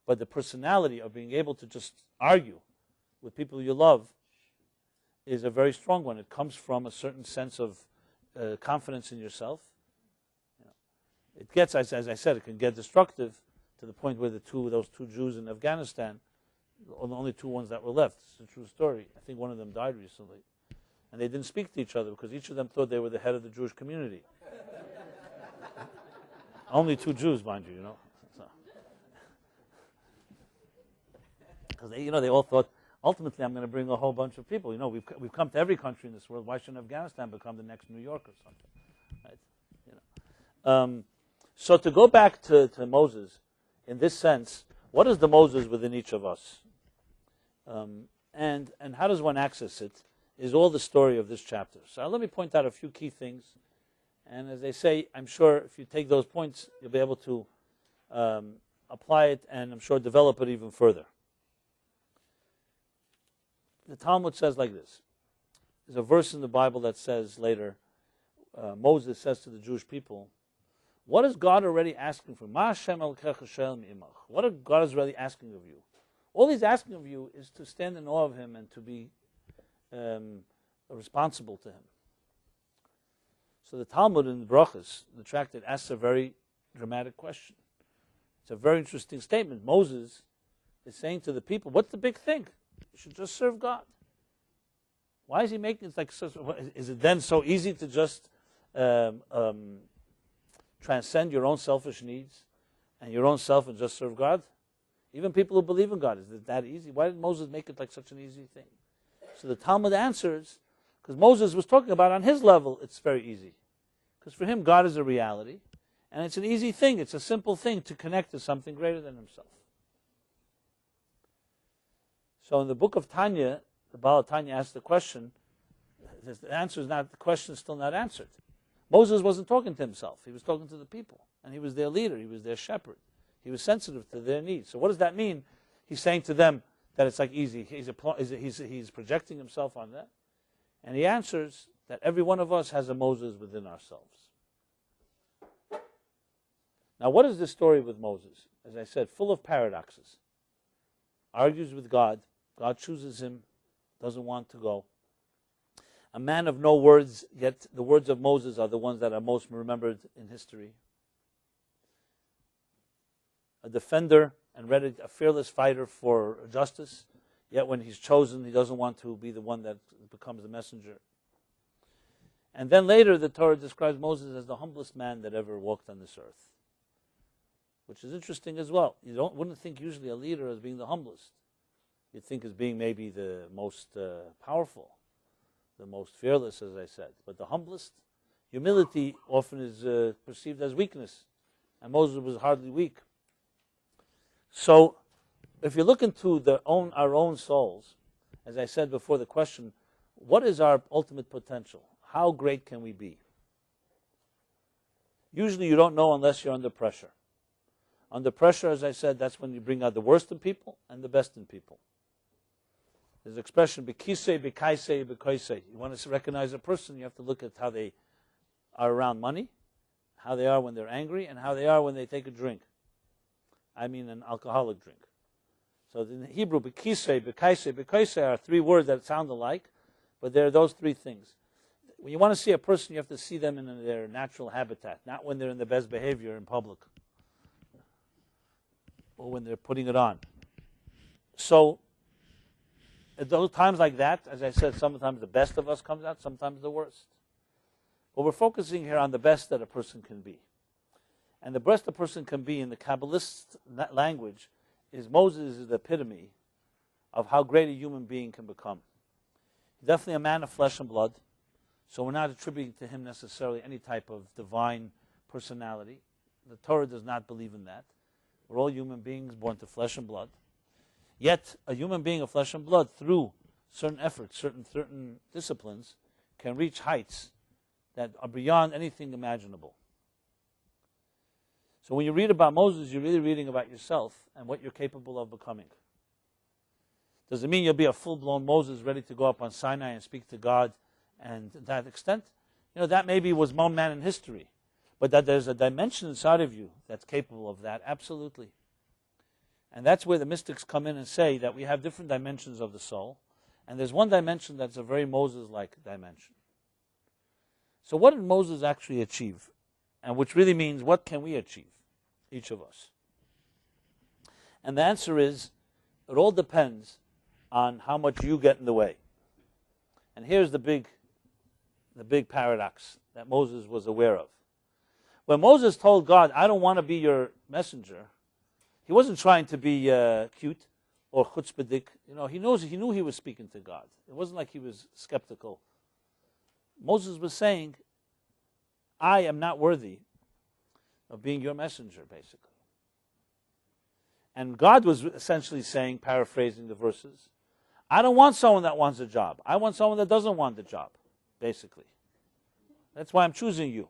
but the personality of being able to just argue with people you love is a very strong one. It comes from a certain sense of confidence in yourself. It gets, as I said, it can get destructive to the point where those two Jews in Afghanistan, the only two ones that were left, it's a true story. I think one of them died recently. And they didn't speak to each other because each of them thought they were the head of the Jewish community. Only two Jews, mind you, Because they all thought, ultimately, I'm going to bring a whole bunch of people. We've come to every country in this world. Why shouldn't Afghanistan become the next New York or something? Right? So to go back to Moses, in this sense, what is the Moses within each of us? And how does one access it is all the story of this chapter. So let me point out a few key things. And as they say, I'm sure if you take those points, you'll be able to apply it and I'm sure develop it even further. The Talmud says like this. There's a verse in the Bible that says later, Moses says to the Jewish people, what is God already asking for? What God is really asking of you? All he's asking of you is to stand in awe of him and to be responsible to him. So the Talmud in the Brachos, the tractate, asks a very dramatic question. It's a very interesting statement. Moses is saying to the people, what's the big thing? You should just serve God. Why is he making it like is it then so easy to just transcend your own selfish needs and your own self and just serve God? Even people who believe in God, is it that easy? Why did Moses make it like such an easy thing? So the Talmud answers, because Moses was talking about on his level, it's very easy. Because for him, God is a reality, and it's an easy thing, it's a simple thing to connect to something greater than himself. So in the book of Tanya, the Baal Tanya asks the question, the answer is not, the question is still not answered. Moses wasn't talking to himself, he was talking to the people, and he was their leader, he was their shepherd. He was sensitive to their needs. So what does that mean? He's saying to them that it's like easy. He's projecting himself on that. And he answers that every one of us has a Moses within ourselves. Now what is the story with Moses? As I said, full of paradoxes. Argues with God. God chooses him, doesn't want to go. A man of no words, yet the words of Moses are the ones that are most remembered in history. A defender and ready, a fearless fighter for justice, yet when he's chosen, he doesn't want to be the one that becomes the messenger. And then later, the Torah describes Moses as the humblest man that ever walked on this earth, which is interesting as well. You wouldn't think usually a leader as being the humblest. You'd think as being maybe the most powerful, the most fearless, as I said. But the humblest, humility often is perceived as weakness, and Moses was hardly weak. So, if you look into our own souls, as I said before, the question, what is our ultimate potential? How great can we be? Usually you don't know unless you're under pressure. Under pressure, as I said, that's when you bring out the worst in people and the best in people. There's an expression, bekise, bekaise, bekoise. You want to recognize a person, you have to look at how they are around money, how they are when they're angry, and how they are when they take a drink. I mean an alcoholic drink. So in Hebrew, bekise, bekaise, bekoise are three words that sound alike, but they're those three things. When you want to see a person, you have to see them in their natural habitat, not when they're in the best behavior in public, or when they're putting it on. So, at those times like that, as I said, sometimes the best of us comes out, sometimes the worst. But we're focusing here on the best that a person can be. And the best a person can be in the Kabbalist language is Moses is the epitome of how great a human being can become. He's definitely a man of flesh and blood, so we're not attributing to him necessarily any type of divine personality. The Torah does not believe in that. We're all human beings born to flesh and blood. Yet, a human being of flesh and blood, through certain efforts, certain disciplines can reach heights that are beyond anything imaginable. So when you read about Moses, you're really reading about yourself and what you're capable of becoming. Does it mean you'll be a full-blown Moses ready to go up on Sinai and speak to God? And to that extent, that maybe was one man in history. But that there's a dimension inside of you that's capable of that, absolutely. And that's where the mystics come in and say that we have different dimensions of the soul. And there's one dimension that's a very Moses-like dimension. So what did Moses actually achieve? And which really means, what can we achieve, each of us? And the answer is, it all depends on how much you get in the way. And here's the big paradox that Moses was aware of. When Moses told God, I don't want to be your messenger, he wasn't trying to be cute or chutzpahdik. He knew he was speaking to God. It wasn't like he was skeptical. Moses was saying, I am not worthy of being your messenger, basically. And God was essentially saying, paraphrasing the verses, I don't want someone that wants a job. I want someone that doesn't want the job, basically. That's why I'm choosing you.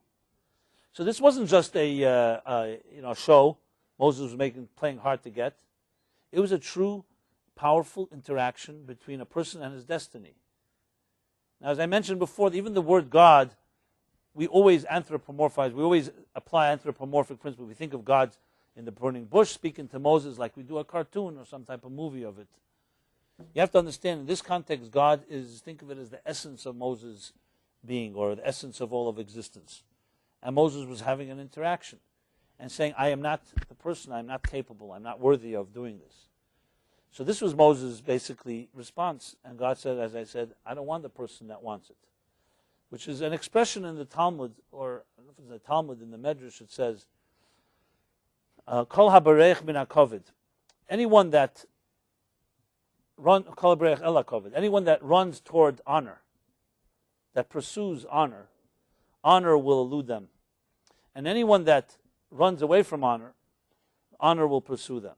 So this wasn't just a show Moses was playing hard to get. It was a true, powerful interaction between a person and his destiny. Now, as I mentioned before, even the word God, we always anthropomorphize. We always apply anthropomorphic principles. We think of God in the burning bush speaking to Moses like we do a cartoon or some type of movie of it. You have to understand, in this context, God think of it as the essence of Moses' being, or the essence of all of existence. And Moses was having an interaction and saying, I am not the person, I'm not capable, I'm not worthy of doing this. So this was Moses' basically response. And God said, as I said, I don't want the person that wants it. Which is an expression in the Talmud, or I don't know if it's in the Talmud, in the Medrash, it says, Kol habarech min hakovid. Anyone that anyone that runs toward honor, that pursues honor, honor will elude them. And anyone that runs away from honor, honor will pursue them.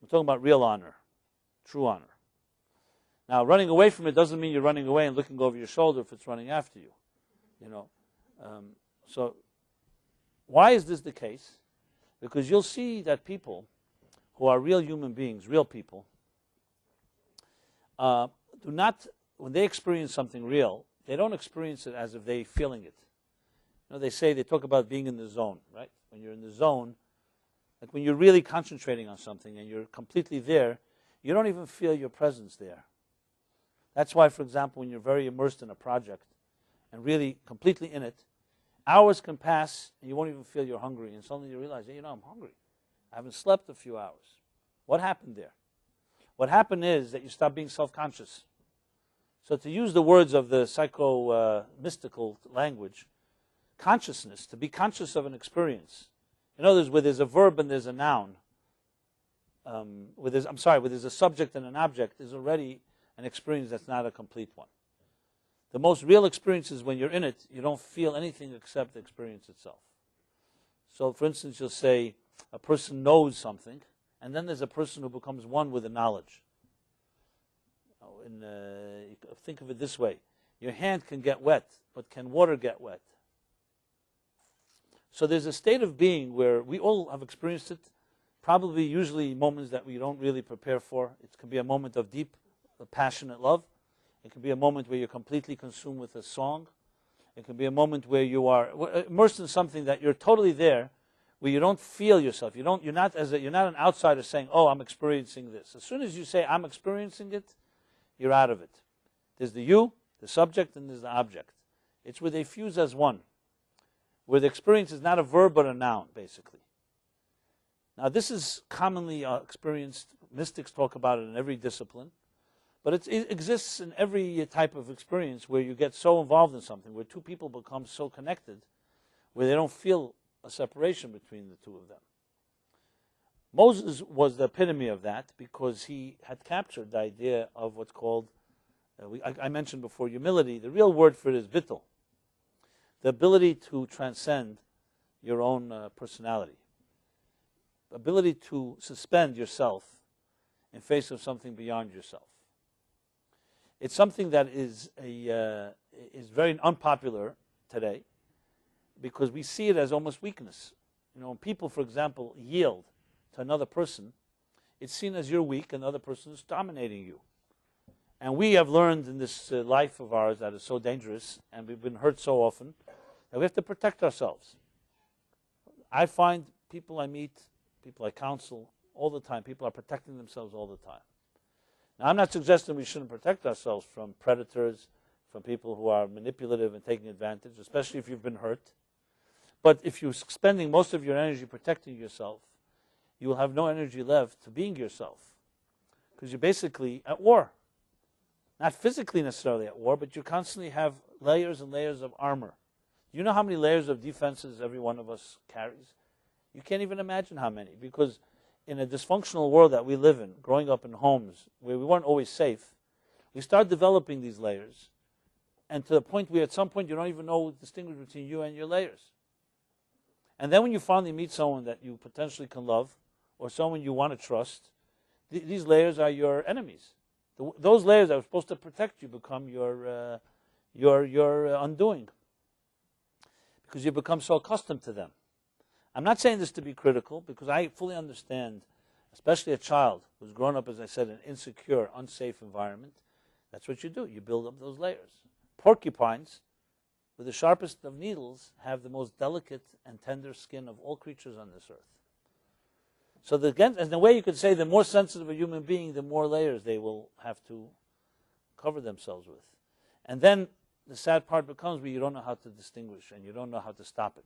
We're talking about real honor, true honor. Now, running away from it doesn't mean you're running away and looking over your shoulder if it's running after you. So why is this the case? Because you'll see that people who are real human beings, real people, do not, when they experience something real, they don't experience it as if they're feeling it. They talk about being in the zone, right? When you're in the zone, like when you're really concentrating on something and you're completely there, you don't even feel your presence there. That's why, for example, when you're very immersed in a project and really completely in it, hours can pass and you won't even feel you're hungry, and suddenly you realize, I'm hungry. I haven't slept a few hours. What happened there? What happened is that you stop being self-conscious. So to use the words of the psycho-mystical language, consciousness, to be conscious of an experience. In other words, where there's a verb and there's a noun, where there's a subject and an object, is already an experience that's not a complete one. The most real experience is when you're in it, you don't feel anything except the experience itself. So, for instance, you'll say a person knows something, and then there's a person who becomes one with the knowledge. Think of it this way. Your hand can get wet, but can water get wet? So there's a state of being where we all have experienced it, probably usually moments that we don't really prepare for. It can be a moment of deep, passionate love. It can be a moment where you're completely consumed with a song. It can be a moment where you are immersed in something that you're totally there, where you don't feel yourself. You're not an outsider saying, "Oh, I'm experiencing this." As soon as you say, "I'm experiencing it," you're out of it. There's the you, the subject, and there's the object. It's where they fuse as one, where the experience is not a verb but a noun, basically. Now, this is commonly experienced. Mystics talk about it in every discipline. But it exists in every type of experience where you get so involved in something, where two people become so connected, where they don't feel a separation between the two of them. Moses was the epitome of that because he had captured the idea of what's called, I mentioned before, humility. The real word for it is bittul, the ability to transcend your own personality, ability to suspend yourself in face of something beyond yourself. It's something that is very unpopular today because we see it as almost weakness. When people, for example, yield to another person, it's seen as you're weak and the other person is dominating you. And we have learned in this life of ours that is so dangerous, and we've been hurt so often, that we have to protect ourselves. I find people I meet, people I counsel all the time, people are protecting themselves all the time. Now, I'm not suggesting we shouldn't protect ourselves from predators, from people who are manipulative and taking advantage, especially if you've been hurt. But if you're spending most of your energy protecting yourself, you will have no energy left to being yourself, because you're basically at war. Not physically necessarily at war, but you constantly have layers and layers of armor. Do you know how many layers of defenses every one of us carries? You can't even imagine how many, because in a dysfunctional world that we live in, growing up in homes where we weren't always safe, we start developing these layers, and to the point where at some point you don't even know distinguish between you and your layers. And then when you finally meet someone that you potentially can love, or someone you want to trust, these layers are your enemies. Those layers that are supposed to protect you become your undoing, because you become so accustomed to them. I'm not saying this to be critical, because I fully understand, especially a child who's grown up, as I said, in an insecure, unsafe environment. That's what you do. You build up those layers. Porcupines, with the sharpest of needles, have the most delicate and tender skin of all creatures on this earth. So in a way you could say the more sensitive a human being, the more layers they will have to cover themselves with. And then the sad part becomes where you don't know how to distinguish and you don't know how to stop it,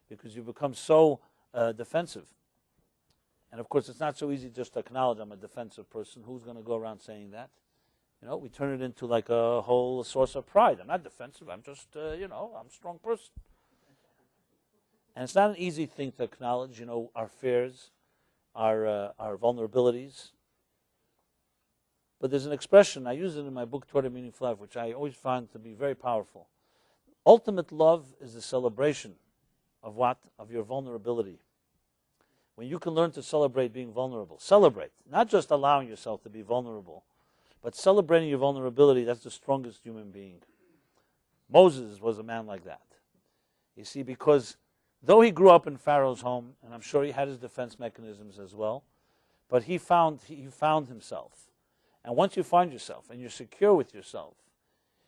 because you become so defensive. And of course it's not so easy just to acknowledge I'm a defensive person. Who's going to go around saying that? We turn it into like a whole source of pride. I'm not defensive, I'm just, I'm a strong person. And it's not an easy thing to acknowledge, our fears, our vulnerabilities. But there's an expression, I use it in my book, Torah Meaningful Life, which I always find to be very powerful. Ultimate love is the celebration of what? Of your vulnerability. When you can learn to celebrate being vulnerable. Celebrate, not just allowing yourself to be vulnerable, but celebrating your vulnerability. That's the strongest human being. Moses was a man like that. You see, because though he grew up in Pharaoh's home, and I'm sure he had his defense mechanisms as well, but he found himself. And once you find yourself and you're secure with yourself,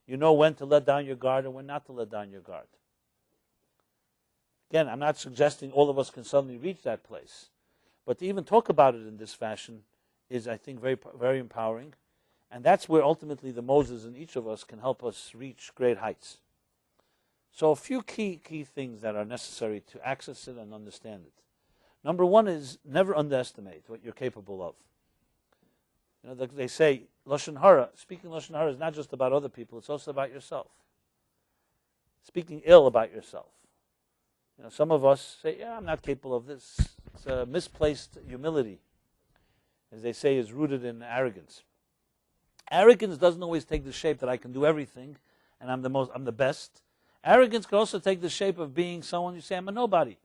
you know when to let down your guard and when not to let down your guard. Again, I'm not suggesting all of us can suddenly reach that place, but to even talk about it in this fashion is, I think, very, very empowering. And that's where ultimately the Moses in each of us can help us reach great heights. So a few key things that are necessary to access it and understand it. Number one is never underestimate what you're capable of. They say Lashon Hara, speaking Lashon Hara is not just about other people, it's also about yourself. Speaking ill about yourself. Some of us say, I'm not capable of this. It's a misplaced humility, as they say, is rooted in arrogance. Arrogance doesn't always take the shape that I can do everything and I'm the best. Arrogance can also take the shape of being someone you say, I'm a nobody.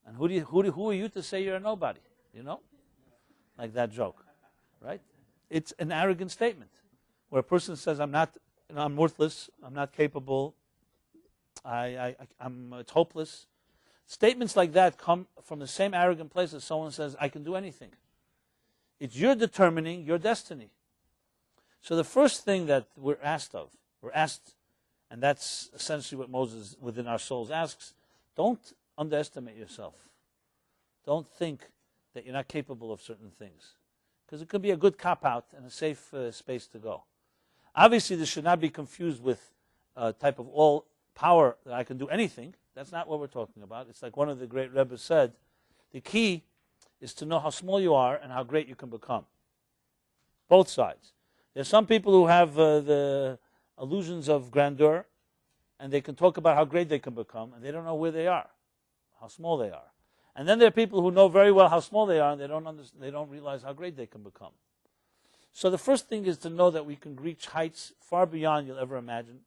And who are you to say you're a nobody? Like that joke, right? It's an arrogant statement where a person says, I'm worthless, I'm not capable, it's hopeless. Statements like that come from the same arrogant place as someone says, I can do anything. It's you're determining your destiny. So the first thing that we're asked, and that's essentially what Moses within our souls asks, don't underestimate yourself. Don't think that you're not capable of certain things, because it could be a good cop-out and a safe space to go. Obviously, this should not be confused with a type of all power that I can do anything. That's not what we're talking about. It's like one of the great Rebbes said, the key is to know how small you are and how great you can become. Both sides. There's some people who have the illusions of grandeur, and they can talk about how great they can become, and they don't know where they are, how small they are. And then there are people who know very well how small they are, and they don't realize how great they can become. So the first thing is to know that we can reach heights far beyond you'll ever imagine,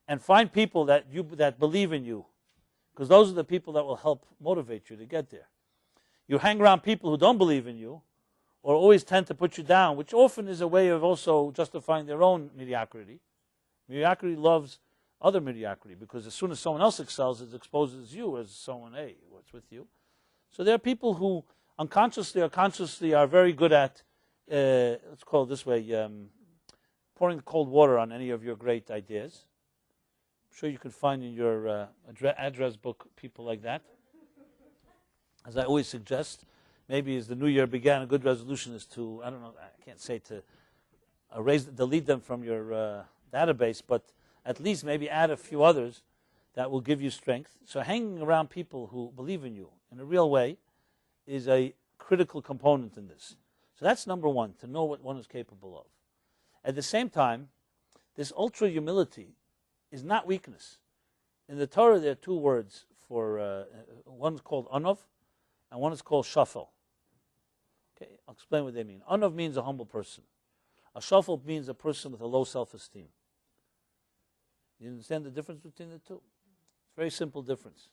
and find people that believe in you, because those are the people that will help motivate you to get there. You hang around people who don't believe in you, or always tend to put you down, which often is a way of also justifying their own mediocrity. Mediocrity loves other mediocrity, because as soon as someone else excels, it exposes you as someone, hey, what's with you? So there are people who unconsciously or consciously are very good at, let's call it this way, pouring cold water on any of your great ideas. I'm sure you can find in your address book people like that. As I always suggest, maybe as the new year began, a good resolution is to, I don't know, I can't say to delete them from your database, but at least maybe add a few others that will give you strength. So hanging around people who believe in you in a real way is a critical component in this. So that's number one, to know what one is capable of. At the same time, this ultra humility is not weakness. In the Torah, there are two words for, one's called anov, and one is called shafel. Okay, I'll explain what they mean. Anov means a humble person. A shafel means a person with a low self-esteem. You understand the difference between the two? It's a very simple difference.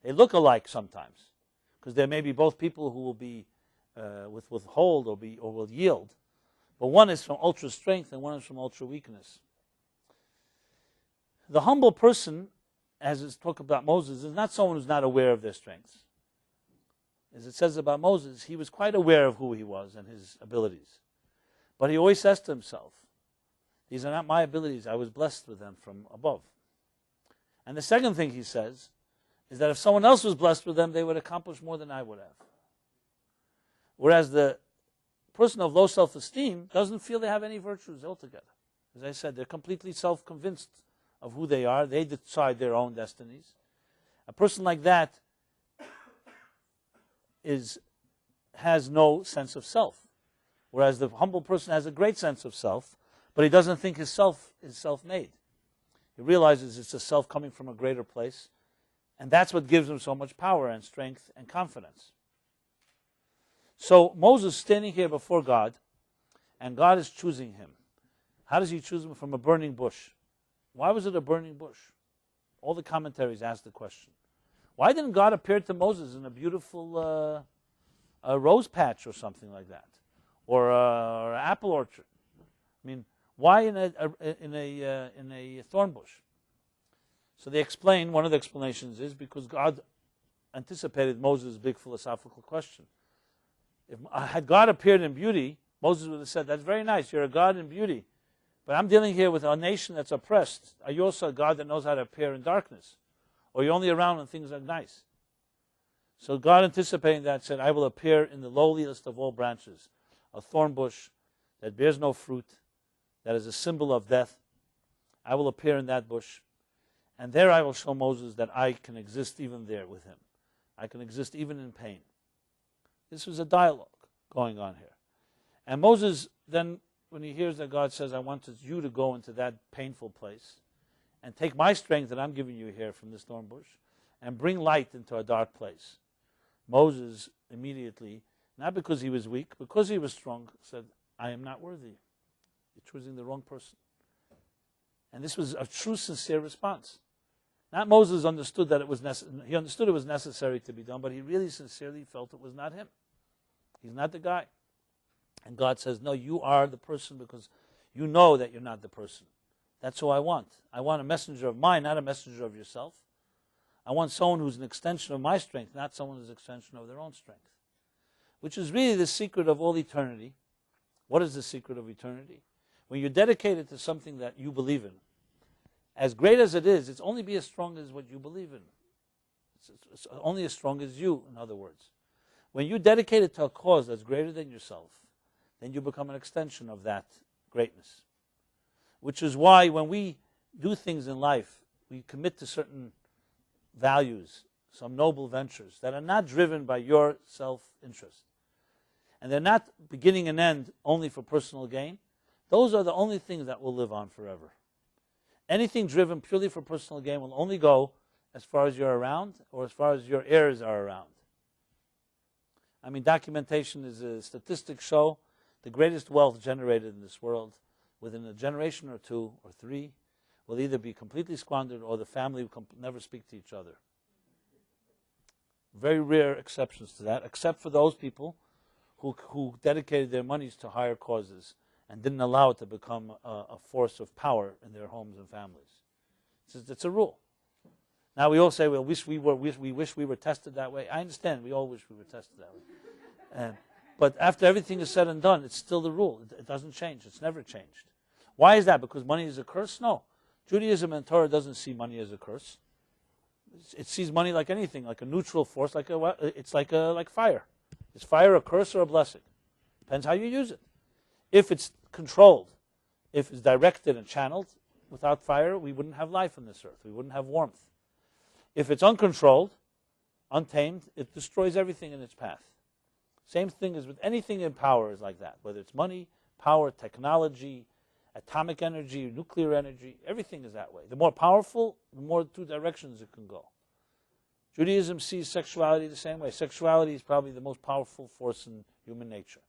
They look alike sometimes, because there may be both people who will be withhold or will yield, but one is from ultra strength and one is from ultra weakness. The humble person, as it's talked about Moses, is not someone who's not aware of their strengths. As it says about Moses, he was quite aware of who he was and his abilities, but he always says to himself, these are not my abilities, I was blessed with them from above. And the second thing he says is that if someone else was blessed with them, they would accomplish more than I would have. Whereas the person of low self-esteem doesn't feel they have any virtues altogether. As I said, they're completely self-convinced of who they are. They decide their own destinies. A person like that has no sense of self. Whereas the humble person has a great sense of self, but he doesn't think his self is self-made. He realizes it's a self coming from a greater place, and that's what gives him so much power and strength and confidence. So Moses standing here before God, and God is choosing him. How does he choose him? From a burning bush. Why was it a burning bush? All the commentaries ask the question. Why didn't God appear to Moses in a beautiful a rose patch or something like that? Or an apple orchard? I mean, why in a thorn bush? So they explain, one of the explanations is because God anticipated Moses' big philosophical question. Had God appeared in beauty, Moses would have said, that's very nice, you're a God in beauty. But I'm dealing here with a nation that's oppressed. Are you also a God that knows how to appear in darkness? Or you're only around when things are nice? So God, anticipating that, said, I will appear in the lowliest of all branches, a thorn bush that bears no fruit, that is a symbol of death. I will appear in that bush, and there I will show Moses that I can exist even there with him. I can exist even in pain. This was a dialogue going on here. And Moses then, when he hears that God says, I wanted you to go into that painful place and take my strength that I'm giving you here from this thorn bush and bring light into a dark place, Moses immediately, not because he was weak, because he was strong, said, I am not worthy. You're choosing the wrong person. And this was a true, sincere response. Not Moses understood that it was necessary. He understood it was necessary to be done, but he really sincerely felt it was not him. He's not the guy. And God says, no, you are the person because you know that you're not the person. That's who I want. I want a messenger of mine, not a messenger of yourself. I want someone who's an extension of my strength, not someone who's an extension of their own strength. Which is really the secret of all eternity. What is the secret of eternity? When you're dedicated to something that you believe in, as great as it is, it's only be as strong as what you believe in. It's only as strong as you, in other words. When you're dedicated to a cause that's greater than yourself, then you become an extension of that greatness. Which is why when we do things in life, we commit to certain values, some noble ventures that are not driven by your self-interest. And they're not beginning and end only for personal gain. Those are the only things that will live on forever. Anything driven purely for personal gain will only go as far as you're around or as far as your heirs are around. I mean, documentation is a statistics show the greatest wealth generated in this world within a generation or two or three will either be completely squandered or the family will never speak to each other. Very rare exceptions to that, except for those people who dedicated their monies to higher causes and didn't allow it to become a force of power in their homes and families. It's a rule. Now we all say, well, we wish we were tested that way. I understand, we all wish we were tested that way. But after everything is said and done, it's still the rule. It doesn't change. It's never changed. Why is that? Because money is a curse? No. Judaism and Torah doesn't see money as a curse. It sees money like anything, like a neutral force, like fire. Is fire a curse or a blessing? Depends how you use it. If it's controlled, if it's directed and channeled, without fire, we wouldn't have life on this earth. We wouldn't have warmth. If it's uncontrolled, untamed, it destroys everything in its path. Same thing as with anything in power is like that. Whether it's money, power, technology, atomic energy, nuclear energy, everything is that way. The more powerful, the more two directions it can go. Judaism sees sexuality the same way. Sexuality is probably the most powerful force in human nature.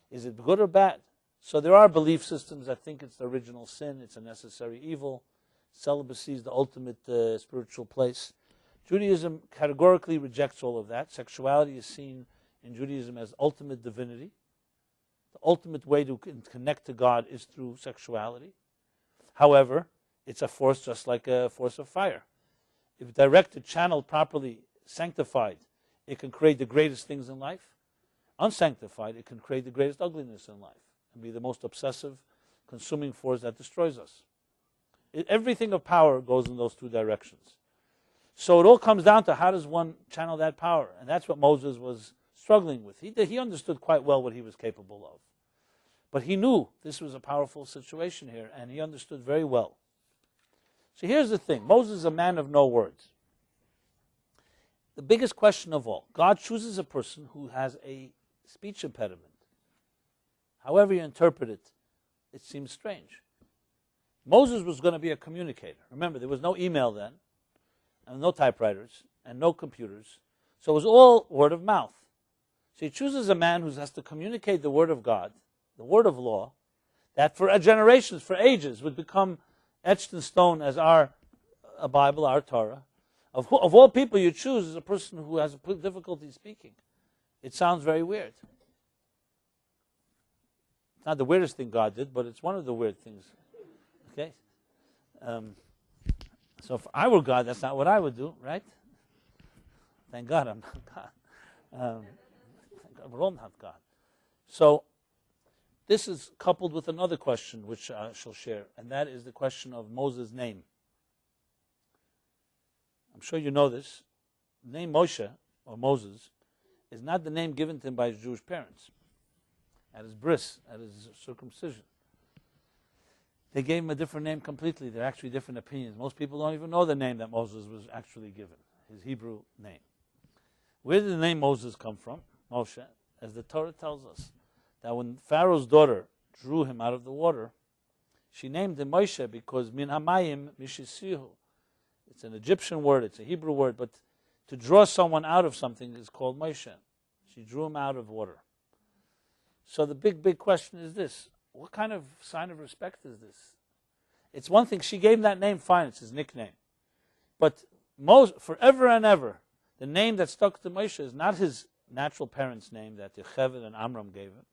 Is it good or bad? So there are belief systems that think it's the original sin, it's a necessary evil. Celibacy is the ultimate spiritual place. Judaism categorically rejects all of that. Sexuality is seen in Judaism as ultimate divinity. The ultimate way to connect to God is through sexuality. However, it's a force just like a force of fire. If directed, channeled properly, sanctified, it can create the greatest things in life. Unsanctified, it can create the greatest ugliness in life and be the most obsessive, consuming force that destroys us. Everything of power goes in those two directions. So it all comes down to how does one channel that power? And that's what Moses was struggling with. He understood quite well what he was capable of. But he knew this was a powerful situation here, and he understood very well. So here's the thing. Moses is a man of no words. The biggest question of all, God chooses a person who has a speech impediment. However you interpret it, it seems strange. Moses was going to be a communicator. Remember, there was no email then, and no typewriters, and no computers. So it was all word of mouth. So he chooses a man who has to communicate the word of God, the word of law, that for generations, for ages, would become etched in stone as our Bible, our Torah. Of all people you choose is a person who has difficulty speaking. It sounds very weird. It's not the weirdest thing God did, but it's one of the weird things. Okay? So if I were God, that's not what I would do, right? Thank God I'm not God. We're all not God. So this is coupled with another question which I shall share, and that is the question of Moses' name. I'm sure you know this. The name Moshe, or Moses, is not the name given to him by his Jewish parents at his bris, at his circumcision. They gave him a different name completely. They're actually different opinions. Most people don't even know the name that Moses was actually given, his Hebrew name. Where did the name Moses come from? Moshe, as the Torah tells us, that when Pharaoh's daughter drew him out of the water, she named him Moshe because min hamayim mishisihu. It's an Egyptian word, it's a Hebrew word, but to draw someone out of something is called Moshe. She drew him out of water. So the big question is this. What kind of sign of respect is this? It's one thing, she gave him that name, fine, it's his nickname. But forever and ever, the name that stuck to Moshe is not his natural parents' name that Yocheved and Amram gave him.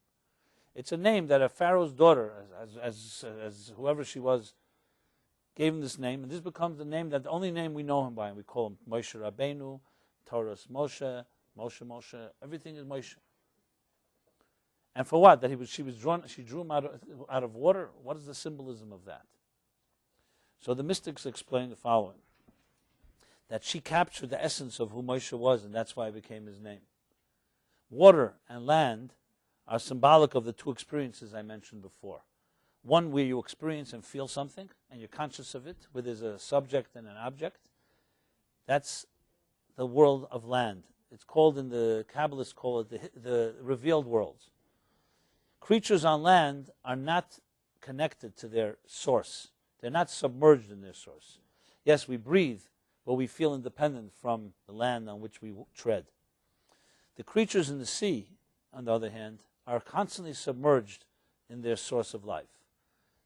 It's a name that a Pharaoh's daughter, as whoever she was, gave him this name, and this becomes the name that the only name we know him by, and we call him Moshe Rabbeinu, Torah's Moshe, Moshe, everything is Moshe. And for what? That she drew him out of water? What is the symbolism of that? So the mystics explain the following. That she captured the essence of who Moshe was, and that's why it became his name. Water and land are symbolic of the two experiences I mentioned before. One where you experience and feel something, and you're conscious of it, where there's a subject and an object. That's the world of land. It's called, in the Kabbalists call it the revealed worlds. Creatures on land are not connected to their source. They're not submerged in their source. Yes, we breathe, but we feel independent from the land on which we tread. The creatures in the sea, on the other hand, are constantly submerged in their source of life.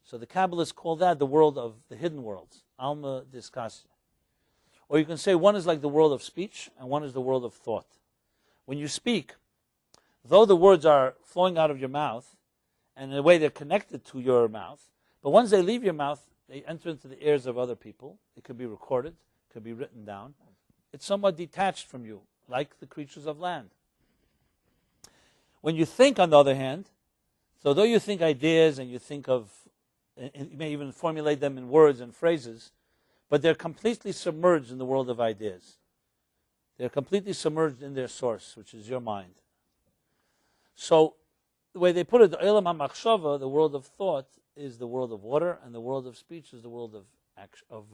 So the Kabbalists call that the world of the hidden worlds, Alma Discassia. Or you can say one is like the world of speech, and one is the world of thought. When you speak, though the words are flowing out of your mouth, and in a way they're connected to your mouth, but once they leave your mouth, they enter into the ears of other people. It could be recorded, it could be written down. It's somewhat detached from you, like the creatures of land. When you think, on the other hand, so though you think ideas and you think of, and you may even formulate them in words and phrases, but they're completely submerged in the world of ideas. They're completely submerged in their source, which is your mind. So the way they put it, the Olam HaMachshava, the world of thought, is the world of water, and the world of speech is the world of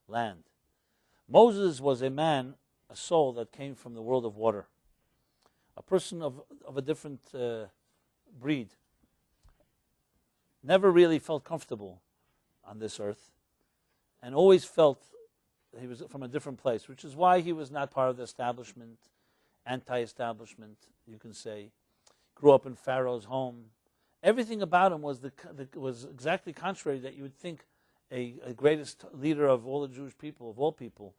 land. Moses was a man, a soul that came from the world of water, a person of a different breed. Never really felt comfortable on this earth, and always felt he was from a different place, which is why he was not part of the establishment, anti-establishment, you can say. Grew up in Pharaoh's home. Everything about him was was exactly contrary that you would think a greatest leader of all the Jewish people, of all people,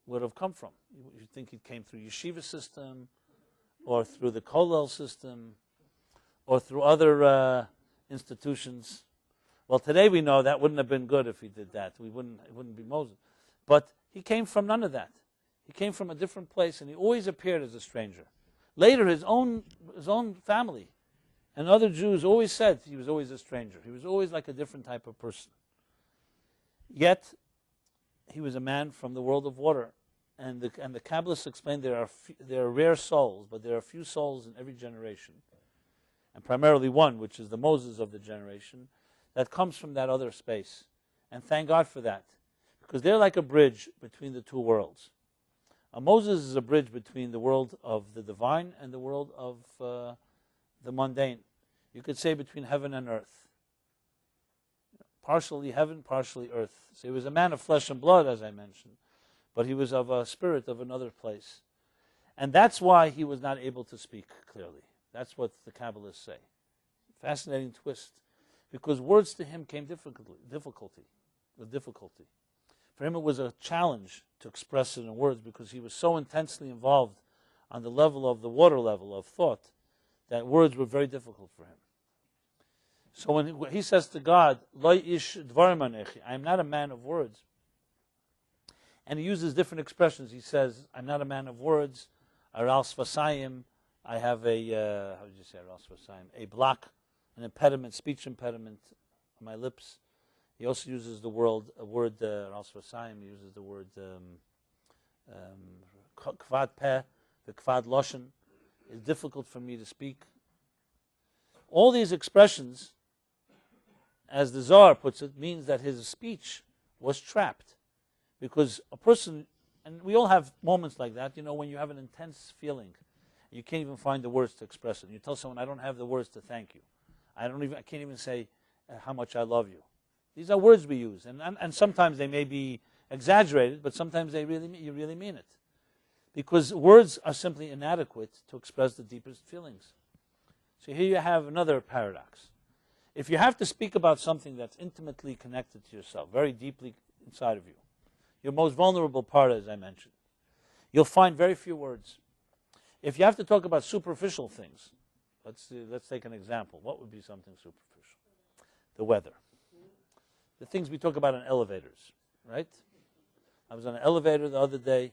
would have come from. You'd think he came through yeshiva system, or through the kollel system, or through other institutions. Well, today we know that wouldn't have been good if he did that. It wouldn't be Moses. But he came from none of that. He came from a different place, and he always appeared as a stranger. Later, his own family and other Jews always said he was always a stranger. He was always like a different type of person. Yet, he was a man from the world of water. And the Kabbalists explained there are rare souls, but there are few souls in every generation. And primarily one, which is the Moses of the generation, that comes from that other space. And thank God for that. Because they're like a bridge between the two worlds. Moses is a bridge between the world of the divine and the world of the mundane. You could say between heaven and earth. Partially heaven, partially earth. So he was a man of flesh and blood, as I mentioned. But he was of a spirit of another place. And that's why he was not able to speak clearly. That's what the Kabbalists say. Fascinating twist. Because words to him came with difficulty. For him it was a challenge to express it in words because he was so intensely involved on the level of the water level of thought that words were very difficult for him. So when he says to God, Lo ish dvarim anechi, I am not a man of words. And he uses different expressions. He says, I'm not a man of words. Aral sfasayim, I have a, how did you say aral sfasayim? A block, an impediment, speech impediment on my lips. He also uses the word aral sfasayim, he uses the word kvad peh, the kvad loshen. It's difficult for me to speak. All these expressions, as the Zohar puts it, means that his speech was trapped. Because a person, and we all have moments like that, when you have an intense feeling, you can't even find the words to express it. You tell someone, I don't have the words to thank you. I can't even say how much I love you. These are words we use, and sometimes they may be exaggerated, but sometimes you really mean it. Because words are simply inadequate to express the deepest feelings. So here you have another paradox. If you have to speak about something that's intimately connected to yourself, very deeply inside of you, your most vulnerable part, as I mentioned, you'll find very few words. If you have to talk about superficial things, let's take an example. What would be something superficial? The weather. The things we talk about in elevators, right? I was on an elevator the other day,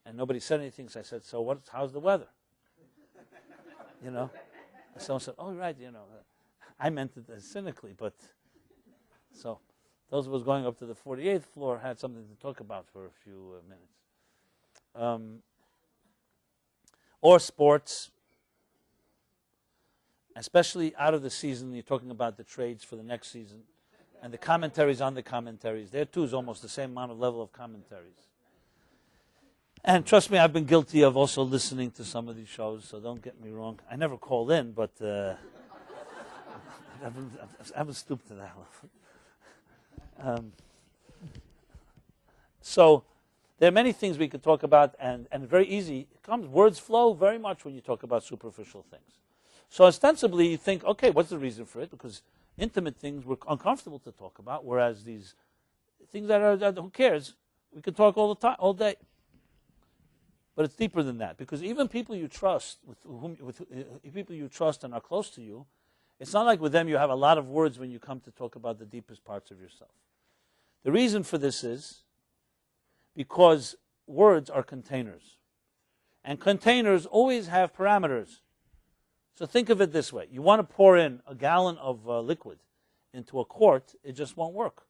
and nobody said anything, so I said, so how's the weather? And someone said, oh, right, I meant it cynically, but so those of us going up to the 48th floor had something to talk about for a few minutes. Or sports, especially out of the season, you're talking about the trades for the next season, and the commentaries on the commentaries. There too is almost the same amount of level of commentaries. And trust me, I've been guilty of also listening to some of these shows, so don't get me wrong. I never called in, but I haven't stooped to that level. So there are many things we could talk about, and very easy. Words flow very much when you talk about superficial things. So ostensibly you think, okay, what's the reason for it? Because intimate things we're uncomfortable to talk about, whereas these things that who cares? We could talk all the time, all day. But it's deeper than that, because even people you trust, people you trust and are close to you, it's not like with them you have a lot of words when you come to talk about the deepest parts of yourself. The reason for this is because words are containers. And containers always have parameters. So think of it this way. You want to pour in a gallon of liquid into a quart, it just won't work.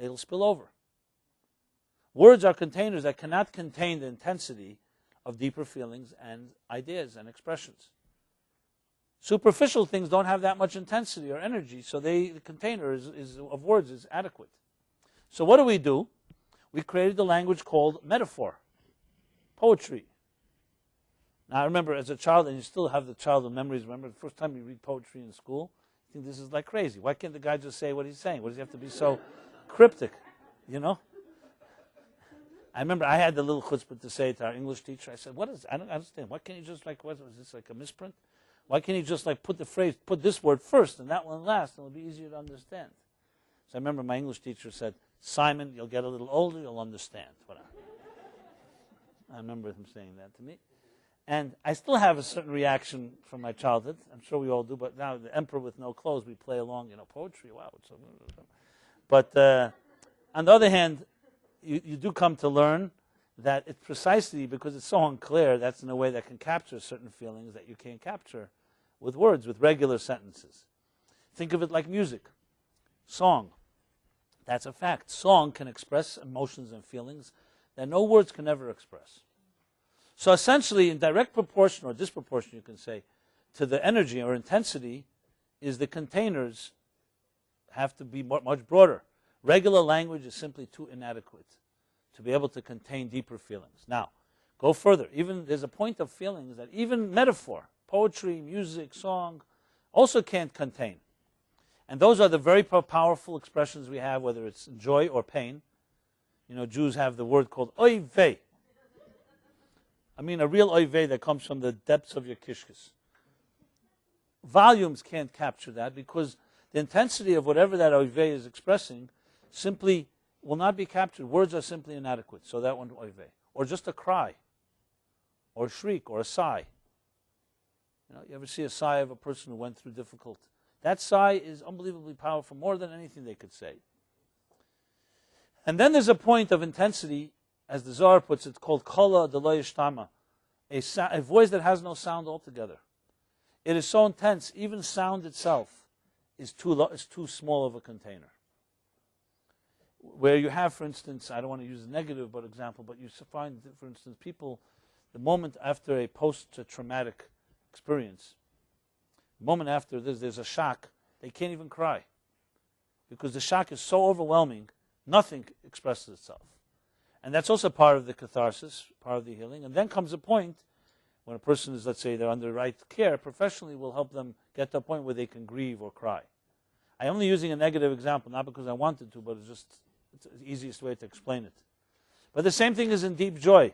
It'll spill over. Words are containers that cannot contain the intensity of deeper feelings and ideas and expressions. Superficial things don't have that much intensity or energy, so the container of words is adequate. So what do? We created a language called metaphor, poetry. Now I remember as a child, and you still have the childhood memories, remember the first time you read poetry in school, you think this is like crazy. Why can't the guy just say what he's saying? Why does he have to be so cryptic, you know? I remember I had the little chutzpah to say to our English teacher, I said, I don't understand. Why can't you just was this like a misprint? Why can't you just put the phrase, put this word first and that one last, and it'll be easier to understand? So I remember my English teacher said, Simon, you'll get a little older, you'll understand. I remember him saying that to me. And I still have a certain reaction from my childhood. I'm sure we all do, but now the emperor with no clothes, we play along, poetry, wow. But on the other hand, you do come to learn that it's precisely because it's so unclear, that's in a way that can capture certain feelings that you can't capture with words, with regular sentences. Think of it like music, song. That's a fact. Song can express emotions and feelings that no words can ever express. So essentially, in direct proportion or disproportion, you can say, to the energy or intensity, is the containers have to be much broader. Regular language is simply too inadequate to be able to contain deeper feelings. Now, go further. Even there's a point of feelings that even metaphor, poetry, music, song, also can't contain. And those are the very powerful expressions we have, whether it's joy or pain. Jews have the word called oy vey. I mean, a real oy vey that comes from the depths of your kishkes. Volumes can't capture that because the intensity of whatever that oy vey is expressing simply will not be captured. Words are simply inadequate. So that one, oy vey. Or just a cry, or a shriek, or a sigh. You ever see a sigh of a person who went through difficult? That sigh is unbelievably powerful, more than anything they could say. And then there's a point of intensity, as the Zohar puts it, called kala de lo yishtama, a voice that has no sound altogether. It is so intense, even sound itself is too small of a container. Where you have, for instance, I don't want to use a negative example, but you find, for instance, people, the moment after a post-traumatic experience, the moment after there's a shock, they can't even cry. Because the shock is so overwhelming, nothing expresses itself. And that's also part of the catharsis, part of the healing. And then comes a point when a person is, let's say, they're under right care, professionally will help them get to a point where they can grieve or cry. I'm only using a negative example, not because I wanted to, but it's the easiest way to explain it. But the same thing is in deep joy.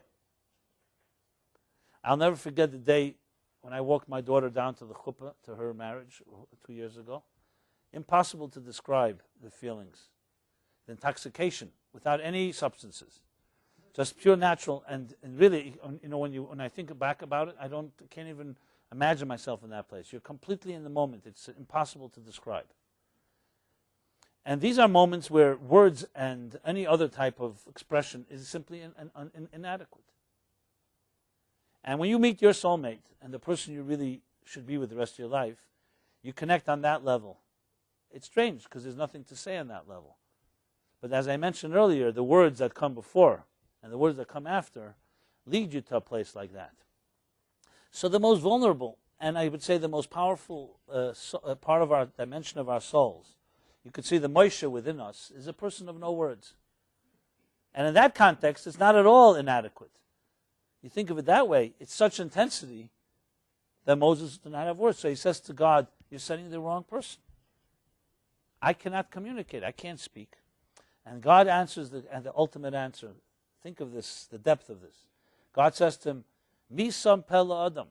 I'll never forget the day when I walked my daughter down to the chuppah, to her marriage 2 years ago. Impossible to describe the feelings. The intoxication without any substances. Just pure natural. And really, when I think back about it, I can't even imagine myself in that place. You're completely in the moment. It's impossible to describe. And these are moments where words and any other type of expression is simply inadequate. And when you meet your soulmate and the person you really should be with the rest of your life, you connect on that level. It's strange because there's nothing to say on that level. But as I mentioned earlier, the words that come before and the words that come after lead you to a place like that. So the most vulnerable, and I would say the most powerful part of our dimension of our souls, you could see the Moshe within us, is a person of no words. And in that context, it's not at all inadequate. You think of it that way, it's such intensity that Moses did not have words. So he says to God, you're sending the wrong person. I cannot communicate, I can't speak. And God answers the ultimate answer. Think of this, the depth of this. God says to him, Misam pela adam.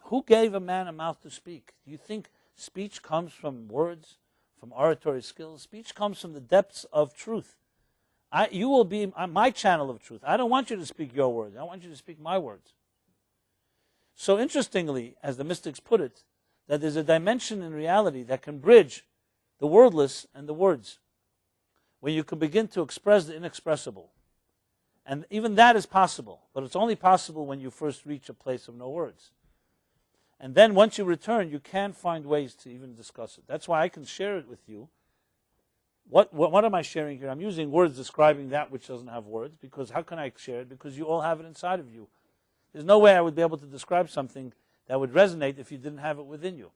Who gave a man a mouth to speak? Do you think speech comes from words, from oratory skills? Speech comes from the depths of truth, You will be my channel of truth. I don't want you to speak your words. I want you to speak my words. So interestingly, as the mystics put it, that there's a dimension in reality that can bridge the wordless and the words, where you can begin to express the inexpressible. And even that is possible, but it's only possible when you first reach a place of no words. And then once you return, you can find ways to even discuss it. That's why I can share it with you. What am I sharing here? I'm using words describing that which doesn't have words, because how can I share it? Because you all have it inside of you. There's no way I would be able to describe something that would resonate if you didn't have it within you.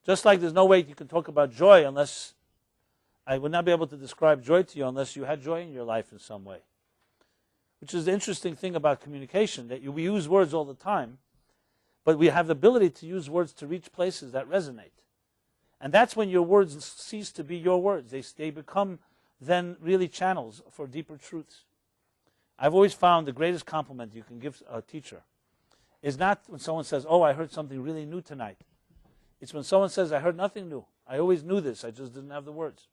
Just like there's no way you can talk about joy unless, I would not be able to describe joy to you unless you had joy in your life in some way. Which is the interesting thing about communication, that we use words all the time, but we have the ability to use words to reach places that resonate. And that's when your words cease to be your words. They become then really channels for deeper truths. I've always found the greatest compliment you can give a teacher is not when someone says, oh, I heard something really new tonight. It's when someone says, I heard nothing new. I always knew this, I just didn't have the words.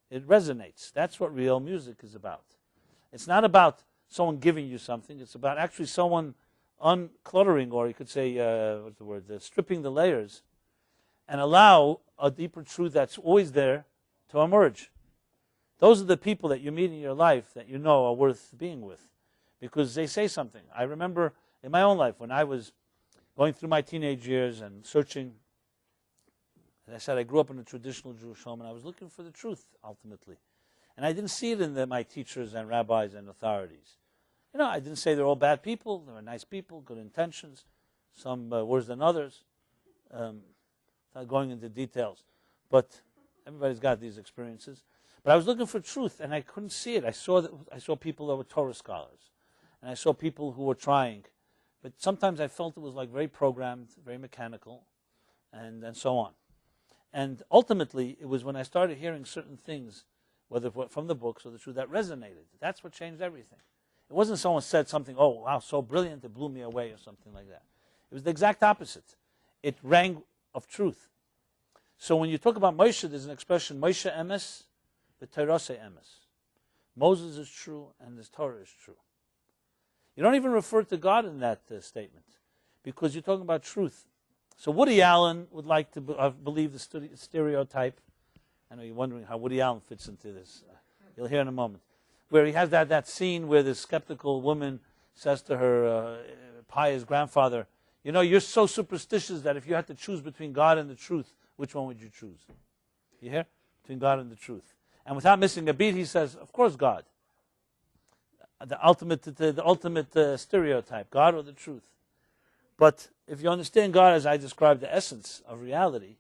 It resonates. That's what real music is about. It's not about someone giving you something. It's about actually someone uncluttering, or you could say, what's the word, stripping the layers, and allow a deeper truth that's always there to emerge. Those are the people that you meet in your life that you know are worth being with, because they say something. I remember in my own life when I was going through my teenage years and searching, as I said, I grew up in a traditional Jewish home, and I was looking for the truth, ultimately. And I didn't see it in my teachers and rabbis and authorities. You know, I didn't say they're all bad people. They were nice people, good intentions, some worse than others. Not going into details, but everybody's got these experiences. But I was looking for truth, and I couldn't see it. I saw people that were Torah scholars, and I saw people who were trying. But sometimes I felt it was like very programmed, very mechanical, and so on. And ultimately, it was when I started hearing certain things, whether from the books or the truth, that resonated. That's what changed everything. It wasn't someone said something, oh, wow, so brilliant, it blew me away, or something like that. It was the exact opposite. It rang of truth. So when you talk about Moshe, there's an expression, Moshe emes, the Torah emes. Moses is true, and his Torah is true. You don't even refer to God in that statement, because you're talking about truth. So Woody Allen would like to believe the stereotype. I know you're wondering how Woody Allen fits into this. You'll hear in a moment. Where he has that scene where this skeptical woman says to her pious grandfather, you know, you're so superstitious that if you had to choose between God and the truth, which one would you choose? You hear? Between God and the truth. And without missing a beat, he says, of course God. The ultimate stereotype, God or the truth. But if you understand God as I described the essence of reality,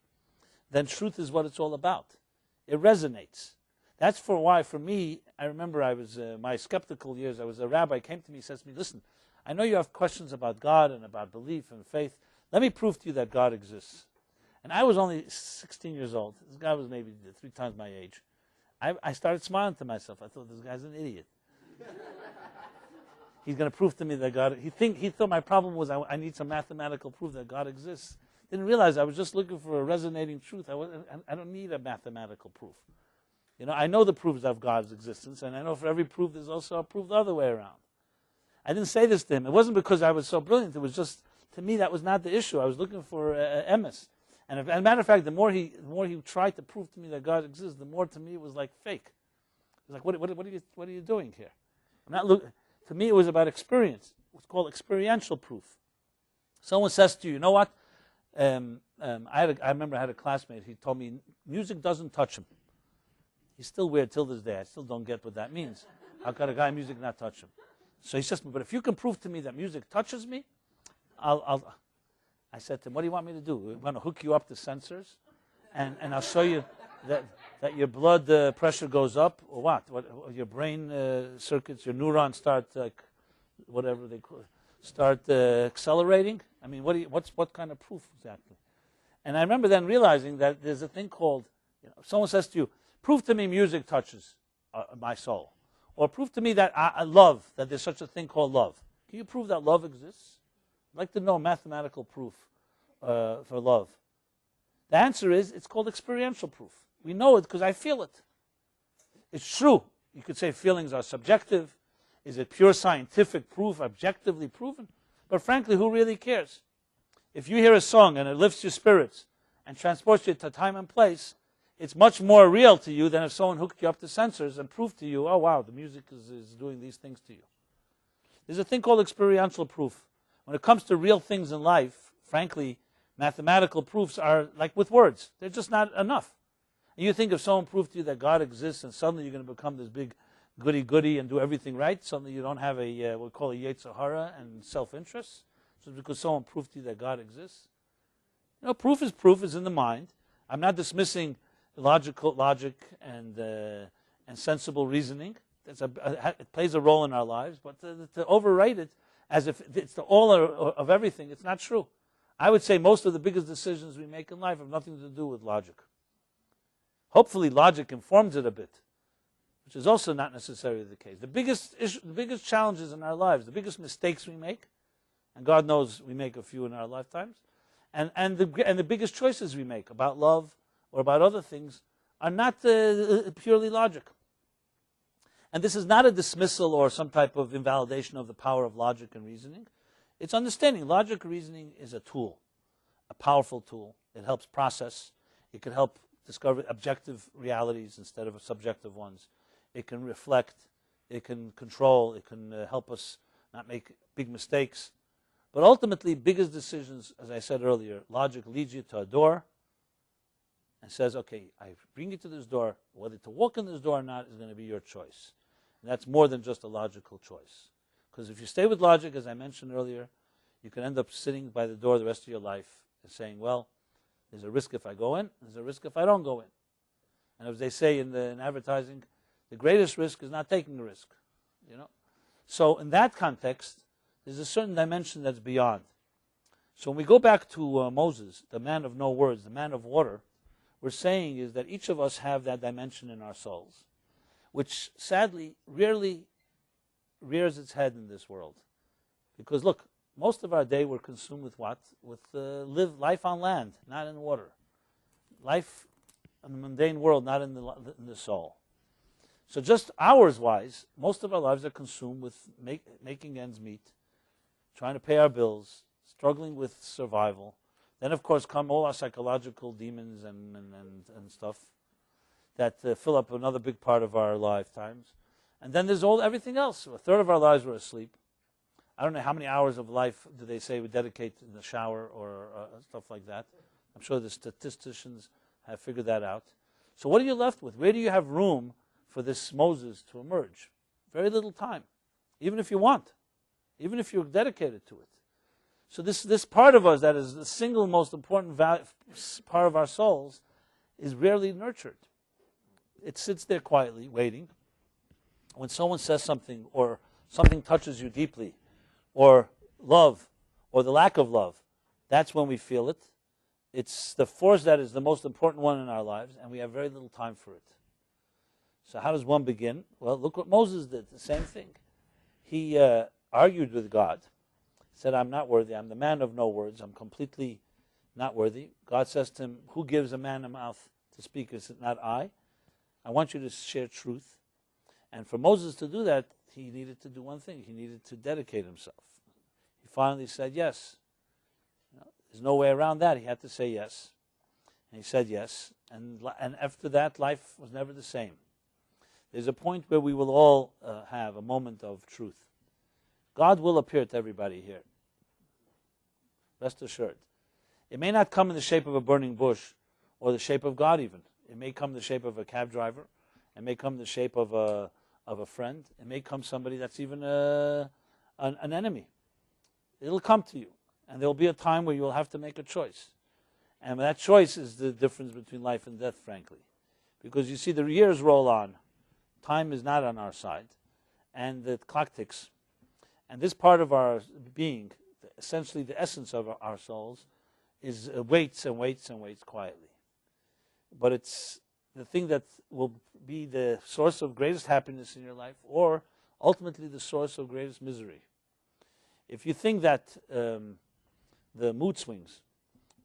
then truth is what it's all about. It resonates. That's why, for me, I remember I was, my skeptical years, I was a rabbi, came to me and says to me, listen, I know you have questions about God and about belief and faith. Let me prove to you that God exists. And I was only 16 years old. This guy was maybe 3 times my age. I started smiling to myself. I thought, this guy's an idiot. He's going to prove to me that God, he thought my problem was I need some mathematical proof that God exists. Didn't realize I was just looking for a resonating truth. I don't need a mathematical proof. You know, I know the proofs of God's existence, and I know for every proof there's also a proof the other way around. I didn't say this to him. It wasn't because I was so brilliant. It was just, to me, that was not the issue. I was looking for emes. And as a matter of fact, the more he tried to prove to me that God exists, the more to me it was like fake. It was like, what are you doing here? I'm not looking. To me, it was about experience. It's called experiential proof. Someone says to you, you know what? I remember I had a classmate. He told me music doesn't touch him. He's still weird till this day. I still don't get what that means. How could a guy music not touch him? So he says to me, but if you can prove to me that music touches me, I said to him, what do you want me to do? I'm going to hook you up to sensors, and I'll show you that your blood pressure goes up, or what? Your brain circuits, your neurons start, whatever they call it, start accelerating? I mean, what kind of proof exactly? And I remember then realizing that there's a thing called, if someone says to you, prove to me music touches my soul. Or prove to me that I love, that there's such a thing called love. Can you prove that love exists? I'd like to know mathematical proof for love. The answer is, it's called experiential proof. We know it because I feel it. It's true. You could say feelings are subjective. Is it pure scientific proof, objectively proven? But frankly, who really cares? If you hear a song and it lifts your spirits and transports you to time and place, it's much more real to you than if someone hooked you up to sensors and proved to you, oh wow, the music is doing these things to you. There's a thing called experiential proof. When it comes to real things in life, frankly, mathematical proofs are like with words. They're just not enough. And you think if someone proved to you that God exists and suddenly you're going to become this big goody-goody and do everything right, suddenly you don't have a, what we call a Yetzer Hara and self-interest, just because someone proved to you that God exists. You know, proof is in the mind. I'm not dismissing logic and sensible reasoning. It plays a role in our lives, but to overwrite it as if it's the all of everything, it's not true. I would say most of the biggest decisions we make in life have nothing to do with logic. Hopefully logic informs it a bit, which is also not necessarily the case. The biggest challenges in our lives, the biggest mistakes we make, and God knows we make a few in our lifetimes, and the biggest choices we make about love or about other things are not purely logic. And this is not a dismissal or some type of invalidation of the power of logic and reasoning. It's understanding. Logic reasoning is a tool, a powerful tool. It helps process. It can help discover objective realities instead of subjective ones. It can reflect. It can control. It can help us not make big mistakes. But ultimately, biggest decisions, as I said earlier, logic leads you to a door and says, okay, I bring you to this door. Whether to walk in this door or not is going to be your choice. And that's more than just a logical choice. Because if you stay with logic, as I mentioned earlier, you can end up sitting by the door the rest of your life and saying, well, there's a risk if I go in, there's a risk if I don't go in. And as they say in advertising, the greatest risk is not taking a risk. You know? So in that context, there's a certain dimension that's beyond. So when we go back to Moses, the man of no words, the man of water, we're saying is that each of us have that dimension in our souls, which sadly rarely rears its head in this world. Because look, most of our day we're consumed with what? With life on land, not in water. Life in the mundane world, not in the soul. So just hours-wise, most of our lives are consumed with making ends meet, trying to pay our bills, struggling with survival. Then, of course, come all our psychological demons and stuff that fill up another big part of our lifetimes. And then there's everything else. A third of our lives we're asleep. I don't know how many hours of life do they say we dedicate in the shower or stuff like that. I'm sure the statisticians have figured that out. So what are you left with? Where do you have room for this Moses to emerge? Very little time, even if you want, even if you're dedicated to it. So this part of us that is the single most important part of our souls is rarely nurtured. It sits there quietly, waiting. When someone says something or something touches you deeply, or love, or the lack of love, that's when we feel it. It's the force that is the most important one in our lives, and we have very little time for it. So how does one begin? Well, look what Moses did, the same thing. He argued with God, said, I'm not worthy, I'm the man of no words, I'm completely not worthy. God says to him, who gives a man a mouth to speak? Is it not I? I want you to share truth. And for Moses to do that, he needed to do one thing. He needed to dedicate himself. He finally said yes. There's no way around that. He had to say yes. And he said yes. And after that, life was never the same. There's a point where we will all have a moment of truth. God will appear to everybody here. Rest assured. It may not come in the shape of a burning bush or the shape of God even. It may come in the shape of a cab driver. It may come in the shape of a friend. It may come somebody that's even an enemy. It'll come to you. And there will be a time where you will have to make a choice. And that choice is the difference between life and death, frankly. Because you see, the years roll on. Time is not on our side. And the clock ticks. And this part of our being, essentially the essence of our souls, is waits and waits and waits quietly. But it's the thing that will be the source of greatest happiness in your life, or ultimately the source of greatest misery. If you think that the mood swings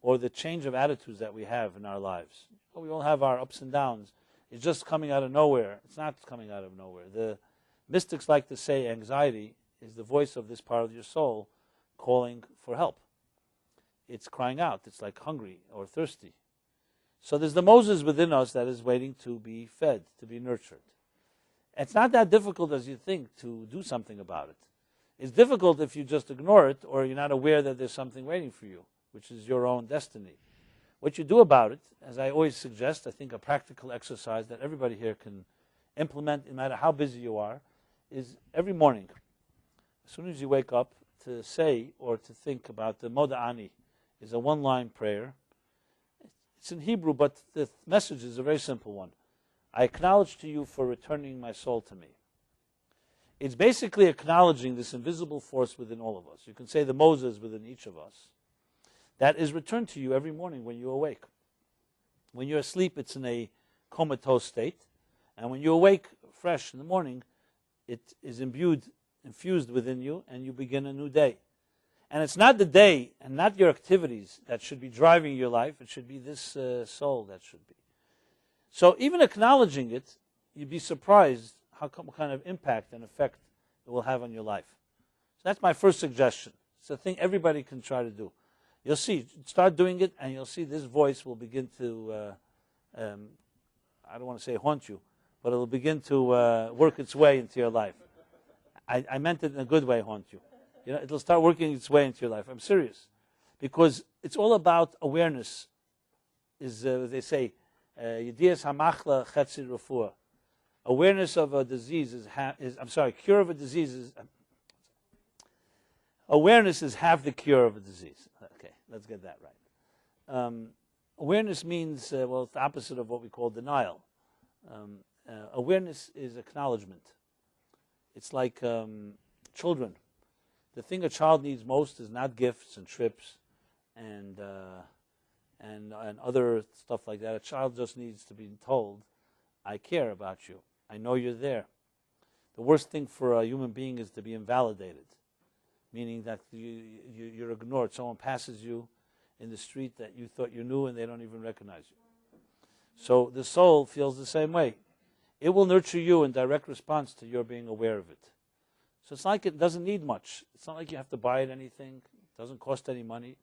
or the change of attitudes that we have in our lives, we all have our ups and downs, is just coming out of nowhere. It's not coming out of nowhere. The mystics like to say anxiety is the voice of this part of your soul calling for help. It's crying out. It's like hungry or thirsty. So there's the Moses within us that is waiting to be fed, to be nurtured. It's not that difficult as you think to do something about it. It's difficult if you just ignore it or you're not aware that there's something waiting for you, which is your own destiny. What you do about it, as I always suggest, I think a practical exercise that everybody here can implement, no matter how busy you are, is every morning, as soon as you wake up, to say or to think about the Moda'ani. Is a one-line prayer. It's in Hebrew, but the message is a very simple one. I acknowledge to you for returning my soul to me. It's basically acknowledging this invisible force within all of us. You can say the Moses within each of us. That is returned to you every morning when you awake. When you're asleep, it's in a comatose state. And when you awake fresh in the morning, it is infused within you, and you begin a new day. And it's not the day and not your activities that should be driving your life. It should be this soul that should be. So even acknowledging it, you'd be surprised what kind of impact and effect it will have on your life. So that's my first suggestion. It's a thing everybody can try to do. You'll see, start doing it, and you'll see this voice will begin to, I don't want to say haunt you, but it will begin to work its way into your life. I meant it in a good way, haunt you. It'll start working its way into your life. I'm serious. Because it's all about awareness. They say, Yedias hamachla chetzi refuah. Awareness of a disease cure of a disease is, awareness is half the cure of a disease. Okay, let's get that right. Awareness means, it's the opposite of what we call denial. Awareness is acknowledgement. It's like children. The thing a child needs most is not gifts and trips and other stuff like that. A child just needs to be told, I care about you. I know you're there. The worst thing for a human being is to be invalidated, meaning that you're ignored. Someone passes you in the street that you thought you knew and they don't even recognize you. So the soul feels the same way. It will nurture you in direct response to your being aware of it. So it's like it doesn't need much. It's not like you have to buy it anything. It doesn't cost any money.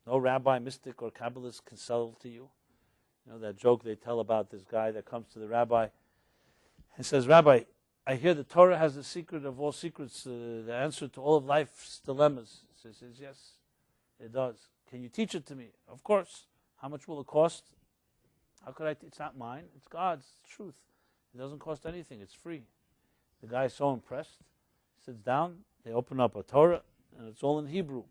No rabbi, mystic, or Kabbalist can sell it to you. You know that joke they tell about this guy that comes to the rabbi and says, Rabbi, I hear the Torah has the secret of all secrets, the answer to all of life's dilemmas. He says, yes, it does. Can you teach it to me? Of course. How much will it cost? How could I? It's not mine. It's God's truth. It doesn't cost anything. It's free. The guy is so impressed. He sits down. They open up a Torah, and it's all in Hebrew.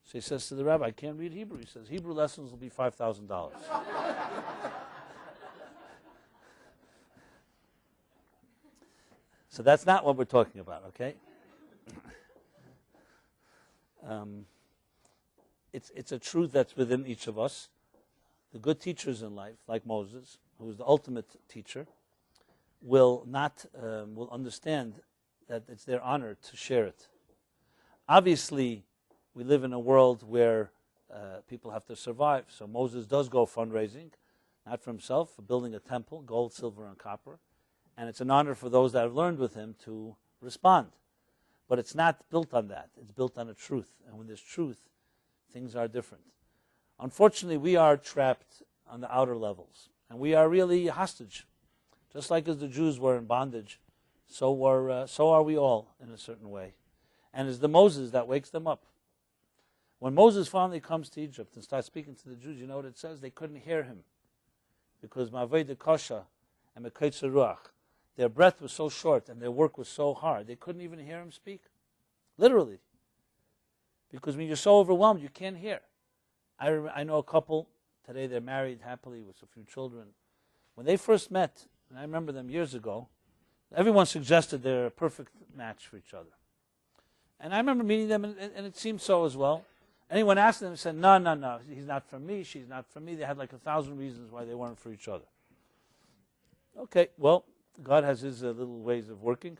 So he says to the rabbi, I can't read Hebrew. He says, Hebrew lessons will be $5,000. So that's not what we're talking about, okay? It's a truth that's within each of us. The good teachers in life, like Moses, who is the ultimate teacher, will understand that it's their honor to share it. Obviously, we live in a world where people have to survive. So Moses does go fundraising, not for himself, for building a temple, gold, silver, and copper. And it's an honor for those that have learned with him to respond. But it's not built on that. It's built on a truth. And when there's truth, things are different. Unfortunately, we are trapped on the outer levels. And we are really hostage. Just like as the Jews were in bondage, so are we all in a certain way. And it's the Moses that wakes them up. When Moses finally comes to Egypt and starts speaking to the Jews, you know what it says? They couldn't hear him. Because Ma'avei de Kasha and Meketzer Ruach, their breath was so short and their work was so hard, they couldn't even hear him speak. Literally. Because when you're so overwhelmed, you can't hear. I know a couple, today they're married happily with a few children. When they first met, and I remember them years ago, everyone suggested they're a perfect match for each other. And I remember meeting them, and it seemed so as well. Anyone asked them, said, no, he's not for me, she's not for me. They had like 1,000 reasons why they weren't for each other. Okay, well, God has his little ways of working.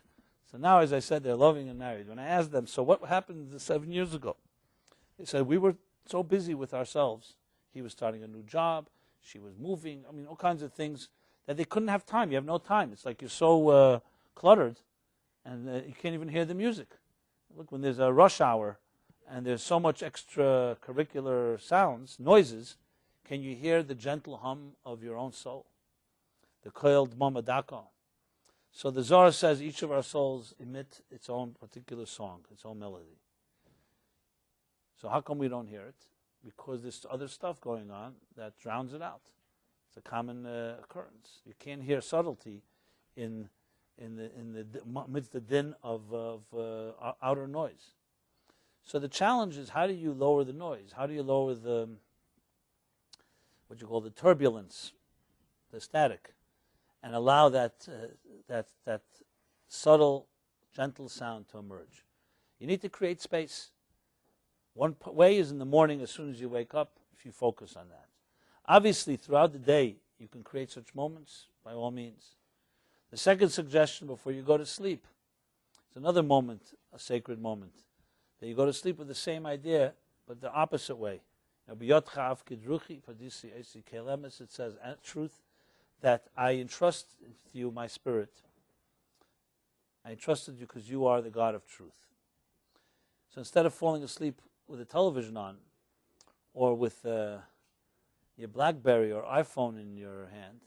So now, as I said, they're loving and married. When I asked them, so what happened 7 years ago? They said, we were so busy with ourselves. He was starting a new job. she was moving. I mean, all kinds of things that they couldn't have time. You have no time. It's like you're so cluttered, and you can't even hear the music. Look, when there's a rush hour, and there's so much extracurricular sounds, noises, can you hear the gentle hum of your own soul? The koil dmamadako. So the Zohar says each of our souls emit its own particular song, its own melody. So how come we don't hear it? Because there's other stuff going on that drowns it out. It's a common occurrence. You can't hear subtlety in amidst the din of outer noise. So the challenge is, how do you lower the noise? How do you lower the what you call the turbulence, the static, and allow that subtle, gentle sound to emerge? You need to create space. One way is in the morning, as soon as you wake up, if you focus on that. Obviously, throughout the day, you can create such moments, by all means. The second suggestion before you go to sleep, it's another moment, a sacred moment, that you go to sleep with the same idea, but the opposite way. It says, truth, that I entrust to you my spirit. I entrusted you because you are the God of truth. So instead of falling asleep with the television on, or with your BlackBerry or iPhone in your hand,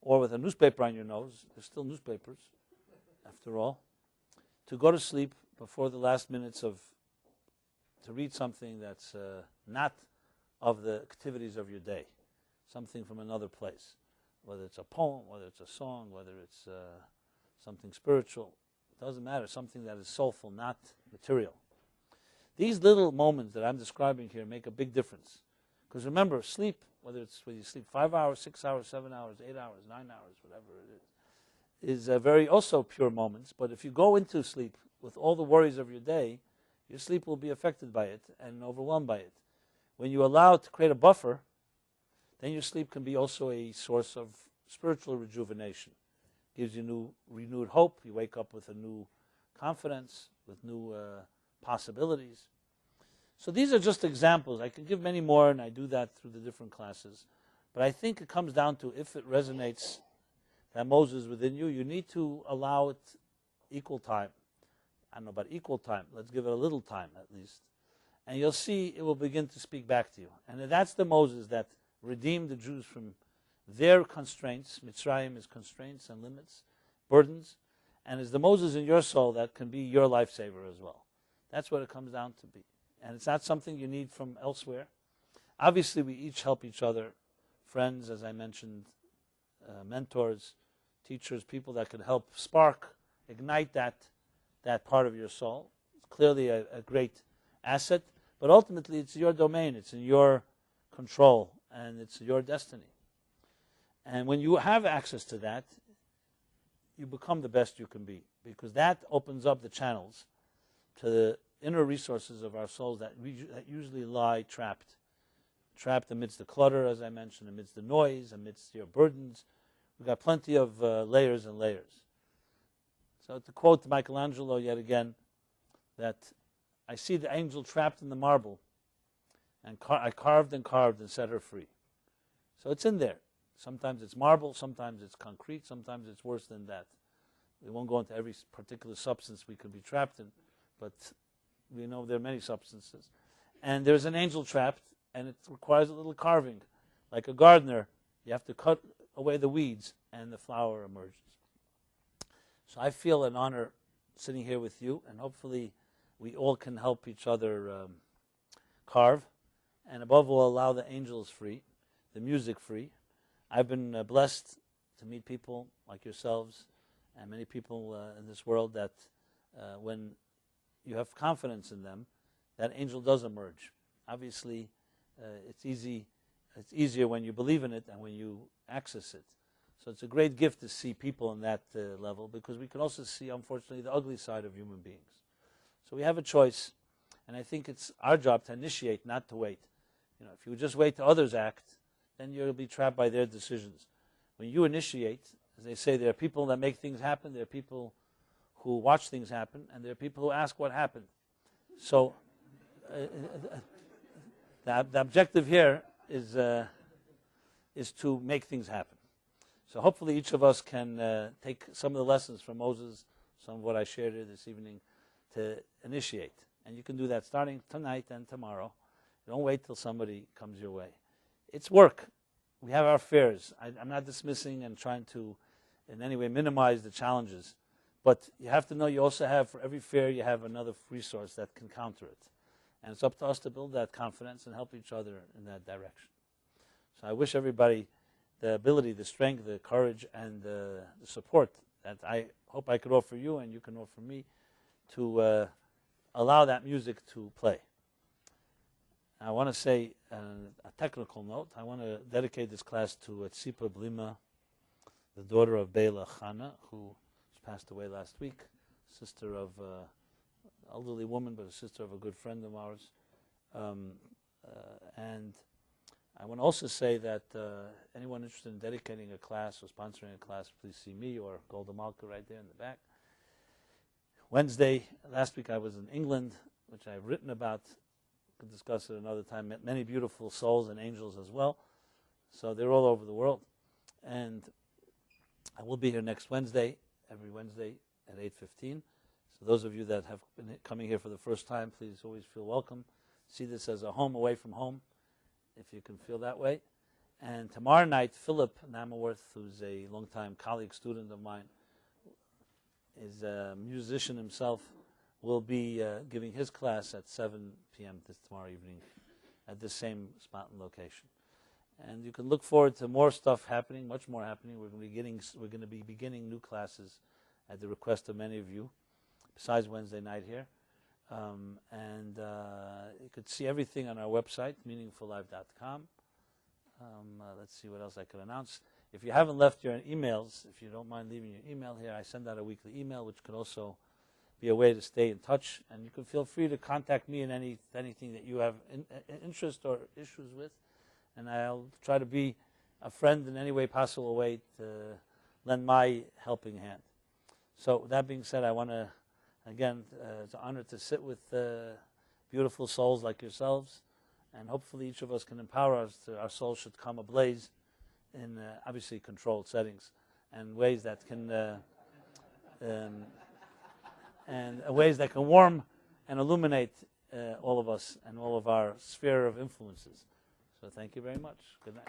or with a newspaper on your nose, there's still newspapers, after all, to go to sleep before the last minutes to read something that's not of the activities of your day, something from another place, whether it's a poem, whether it's a song, whether it's something spiritual, it doesn't matter, something that is soulful, not material. These little moments that I'm describing here make a big difference. Because remember, sleep, whether you sleep 5 hours, 6 hours, 7 hours, 8 hours, 9 hours, whatever it is very also pure moments. But if you go into sleep with all the worries of your day, your sleep will be affected by it and overwhelmed by it. When you allow it to create a buffer, then your sleep can be also a source of spiritual rejuvenation. Gives you renewed hope. You wake up with a new confidence, with new possibilities. So these are just examples. I can give many more, and I do that through the different classes. But I think it comes down to, if it resonates, that Moses within you, you need to allow it equal time. I don't know about equal time. Let's give it a little time at least. And you'll see it will begin to speak back to you. And that's the Moses that redeemed the Jews from their constraints. Mitzrayim is constraints and limits, burdens. And it's the Moses in your soul that can be your lifesaver as well. That's what it comes down to be. And it's not something you need from elsewhere. Obviously, we each help each other. Friends, as I mentioned, mentors, teachers, people that can help spark, ignite that part of your soul. It's clearly a great asset. But ultimately, it's your domain. It's in your control. And it's your destiny. And when you have access to that, you become the best you can be. Because that opens up the channels to the inner resources of our souls that usually lie trapped amidst the clutter, as I mentioned, amidst the noise, amidst your burdens. We've got plenty of layers and layers. So to quote Michelangelo yet again, that I see the angel trapped in the marble, and I carved and set her free. So it's in there. Sometimes it's marble, sometimes it's concrete, sometimes it's worse than that. We won't go into every particular substance we could be trapped in, but we know there are many substances. And there's an angel trapped, and it requires a little carving. Like a gardener, you have to cut away the weeds, and the flower emerges. So I feel an honor sitting here with you, and hopefully we all can help each other carve, and above all, allow the angels free, the music free. I've been blessed to meet people like yourselves, and many people in this world that when you have confidence in them, that angel does emerge. Obviously, it's easier when you believe in it and when you access it. So it's a great gift to see people in that level, because we can also see, unfortunately, the ugly side of human beings. So we have a choice, and I think it's our job to initiate, not to wait. If you just wait till others act, then you'll be trapped by their decisions. When you initiate, as they say, there are people that make things happen, there are people who watch things happen, and there are people who ask what happened. So The objective here is to make things happen. So hopefully each of us can take some of the lessons from Moses, some of what I shared here this evening, to initiate. And you can do that starting tonight and tomorrow. Don't wait till somebody comes your way. It's work. We have our fears. I'm not dismissing and trying to in any way minimize the challenges. But you have to know you also have, for every fear, you have another resource that can counter it. And it's up to us to build that confidence and help each other in that direction. So I wish everybody the ability, the strength, the courage, and the support that I hope I could offer you and you can offer me to allow that music to play. I want to say a technical note. I want to dedicate this class to Tzipa Blima, the daughter of Bela Chana, who passed away last week, sister of an elderly woman, but a sister of a good friend of ours. And I want to also say that anyone interested in dedicating a class or sponsoring a class, please see me or Golda Malka right there in the back. Wednesday, last week I was in England, which I've written about. We could discuss it another time. Met many beautiful souls and angels as well. So they're all over the world. And I will be here next Wednesday, every Wednesday at 8:15. So those of you that have been coming here for the first time, please always feel welcome. See this as a home away from home, if you can feel that way. And tomorrow night, Philip Namaworth, who's a longtime colleague, student of mine, is a musician himself, will be giving his class at 7 p.m. tomorrow evening at this same spot and location. And you can look forward to more stuff happening, much more happening. We're going to be beginning new classes at the request of many of you, besides Wednesday night here. And you could see everything on our website, meaningfullife.com. Let's see what else I could announce. If you haven't left your emails, if you don't mind leaving your email here, I send out a weekly email, which could also be a way to stay in touch. And you can feel free to contact me in anything that you have interest or issues with. And I'll try to be a friend in any way possible way to lend my helping hand. So with that being said, I want to, again, it's an honor to sit with beautiful souls like yourselves. And hopefully each of us can empower us to, our souls should come ablaze in obviously controlled settings and ways that can ways that can warm and illuminate all of us and all of our sphere of influences. So thank you very much. Good night.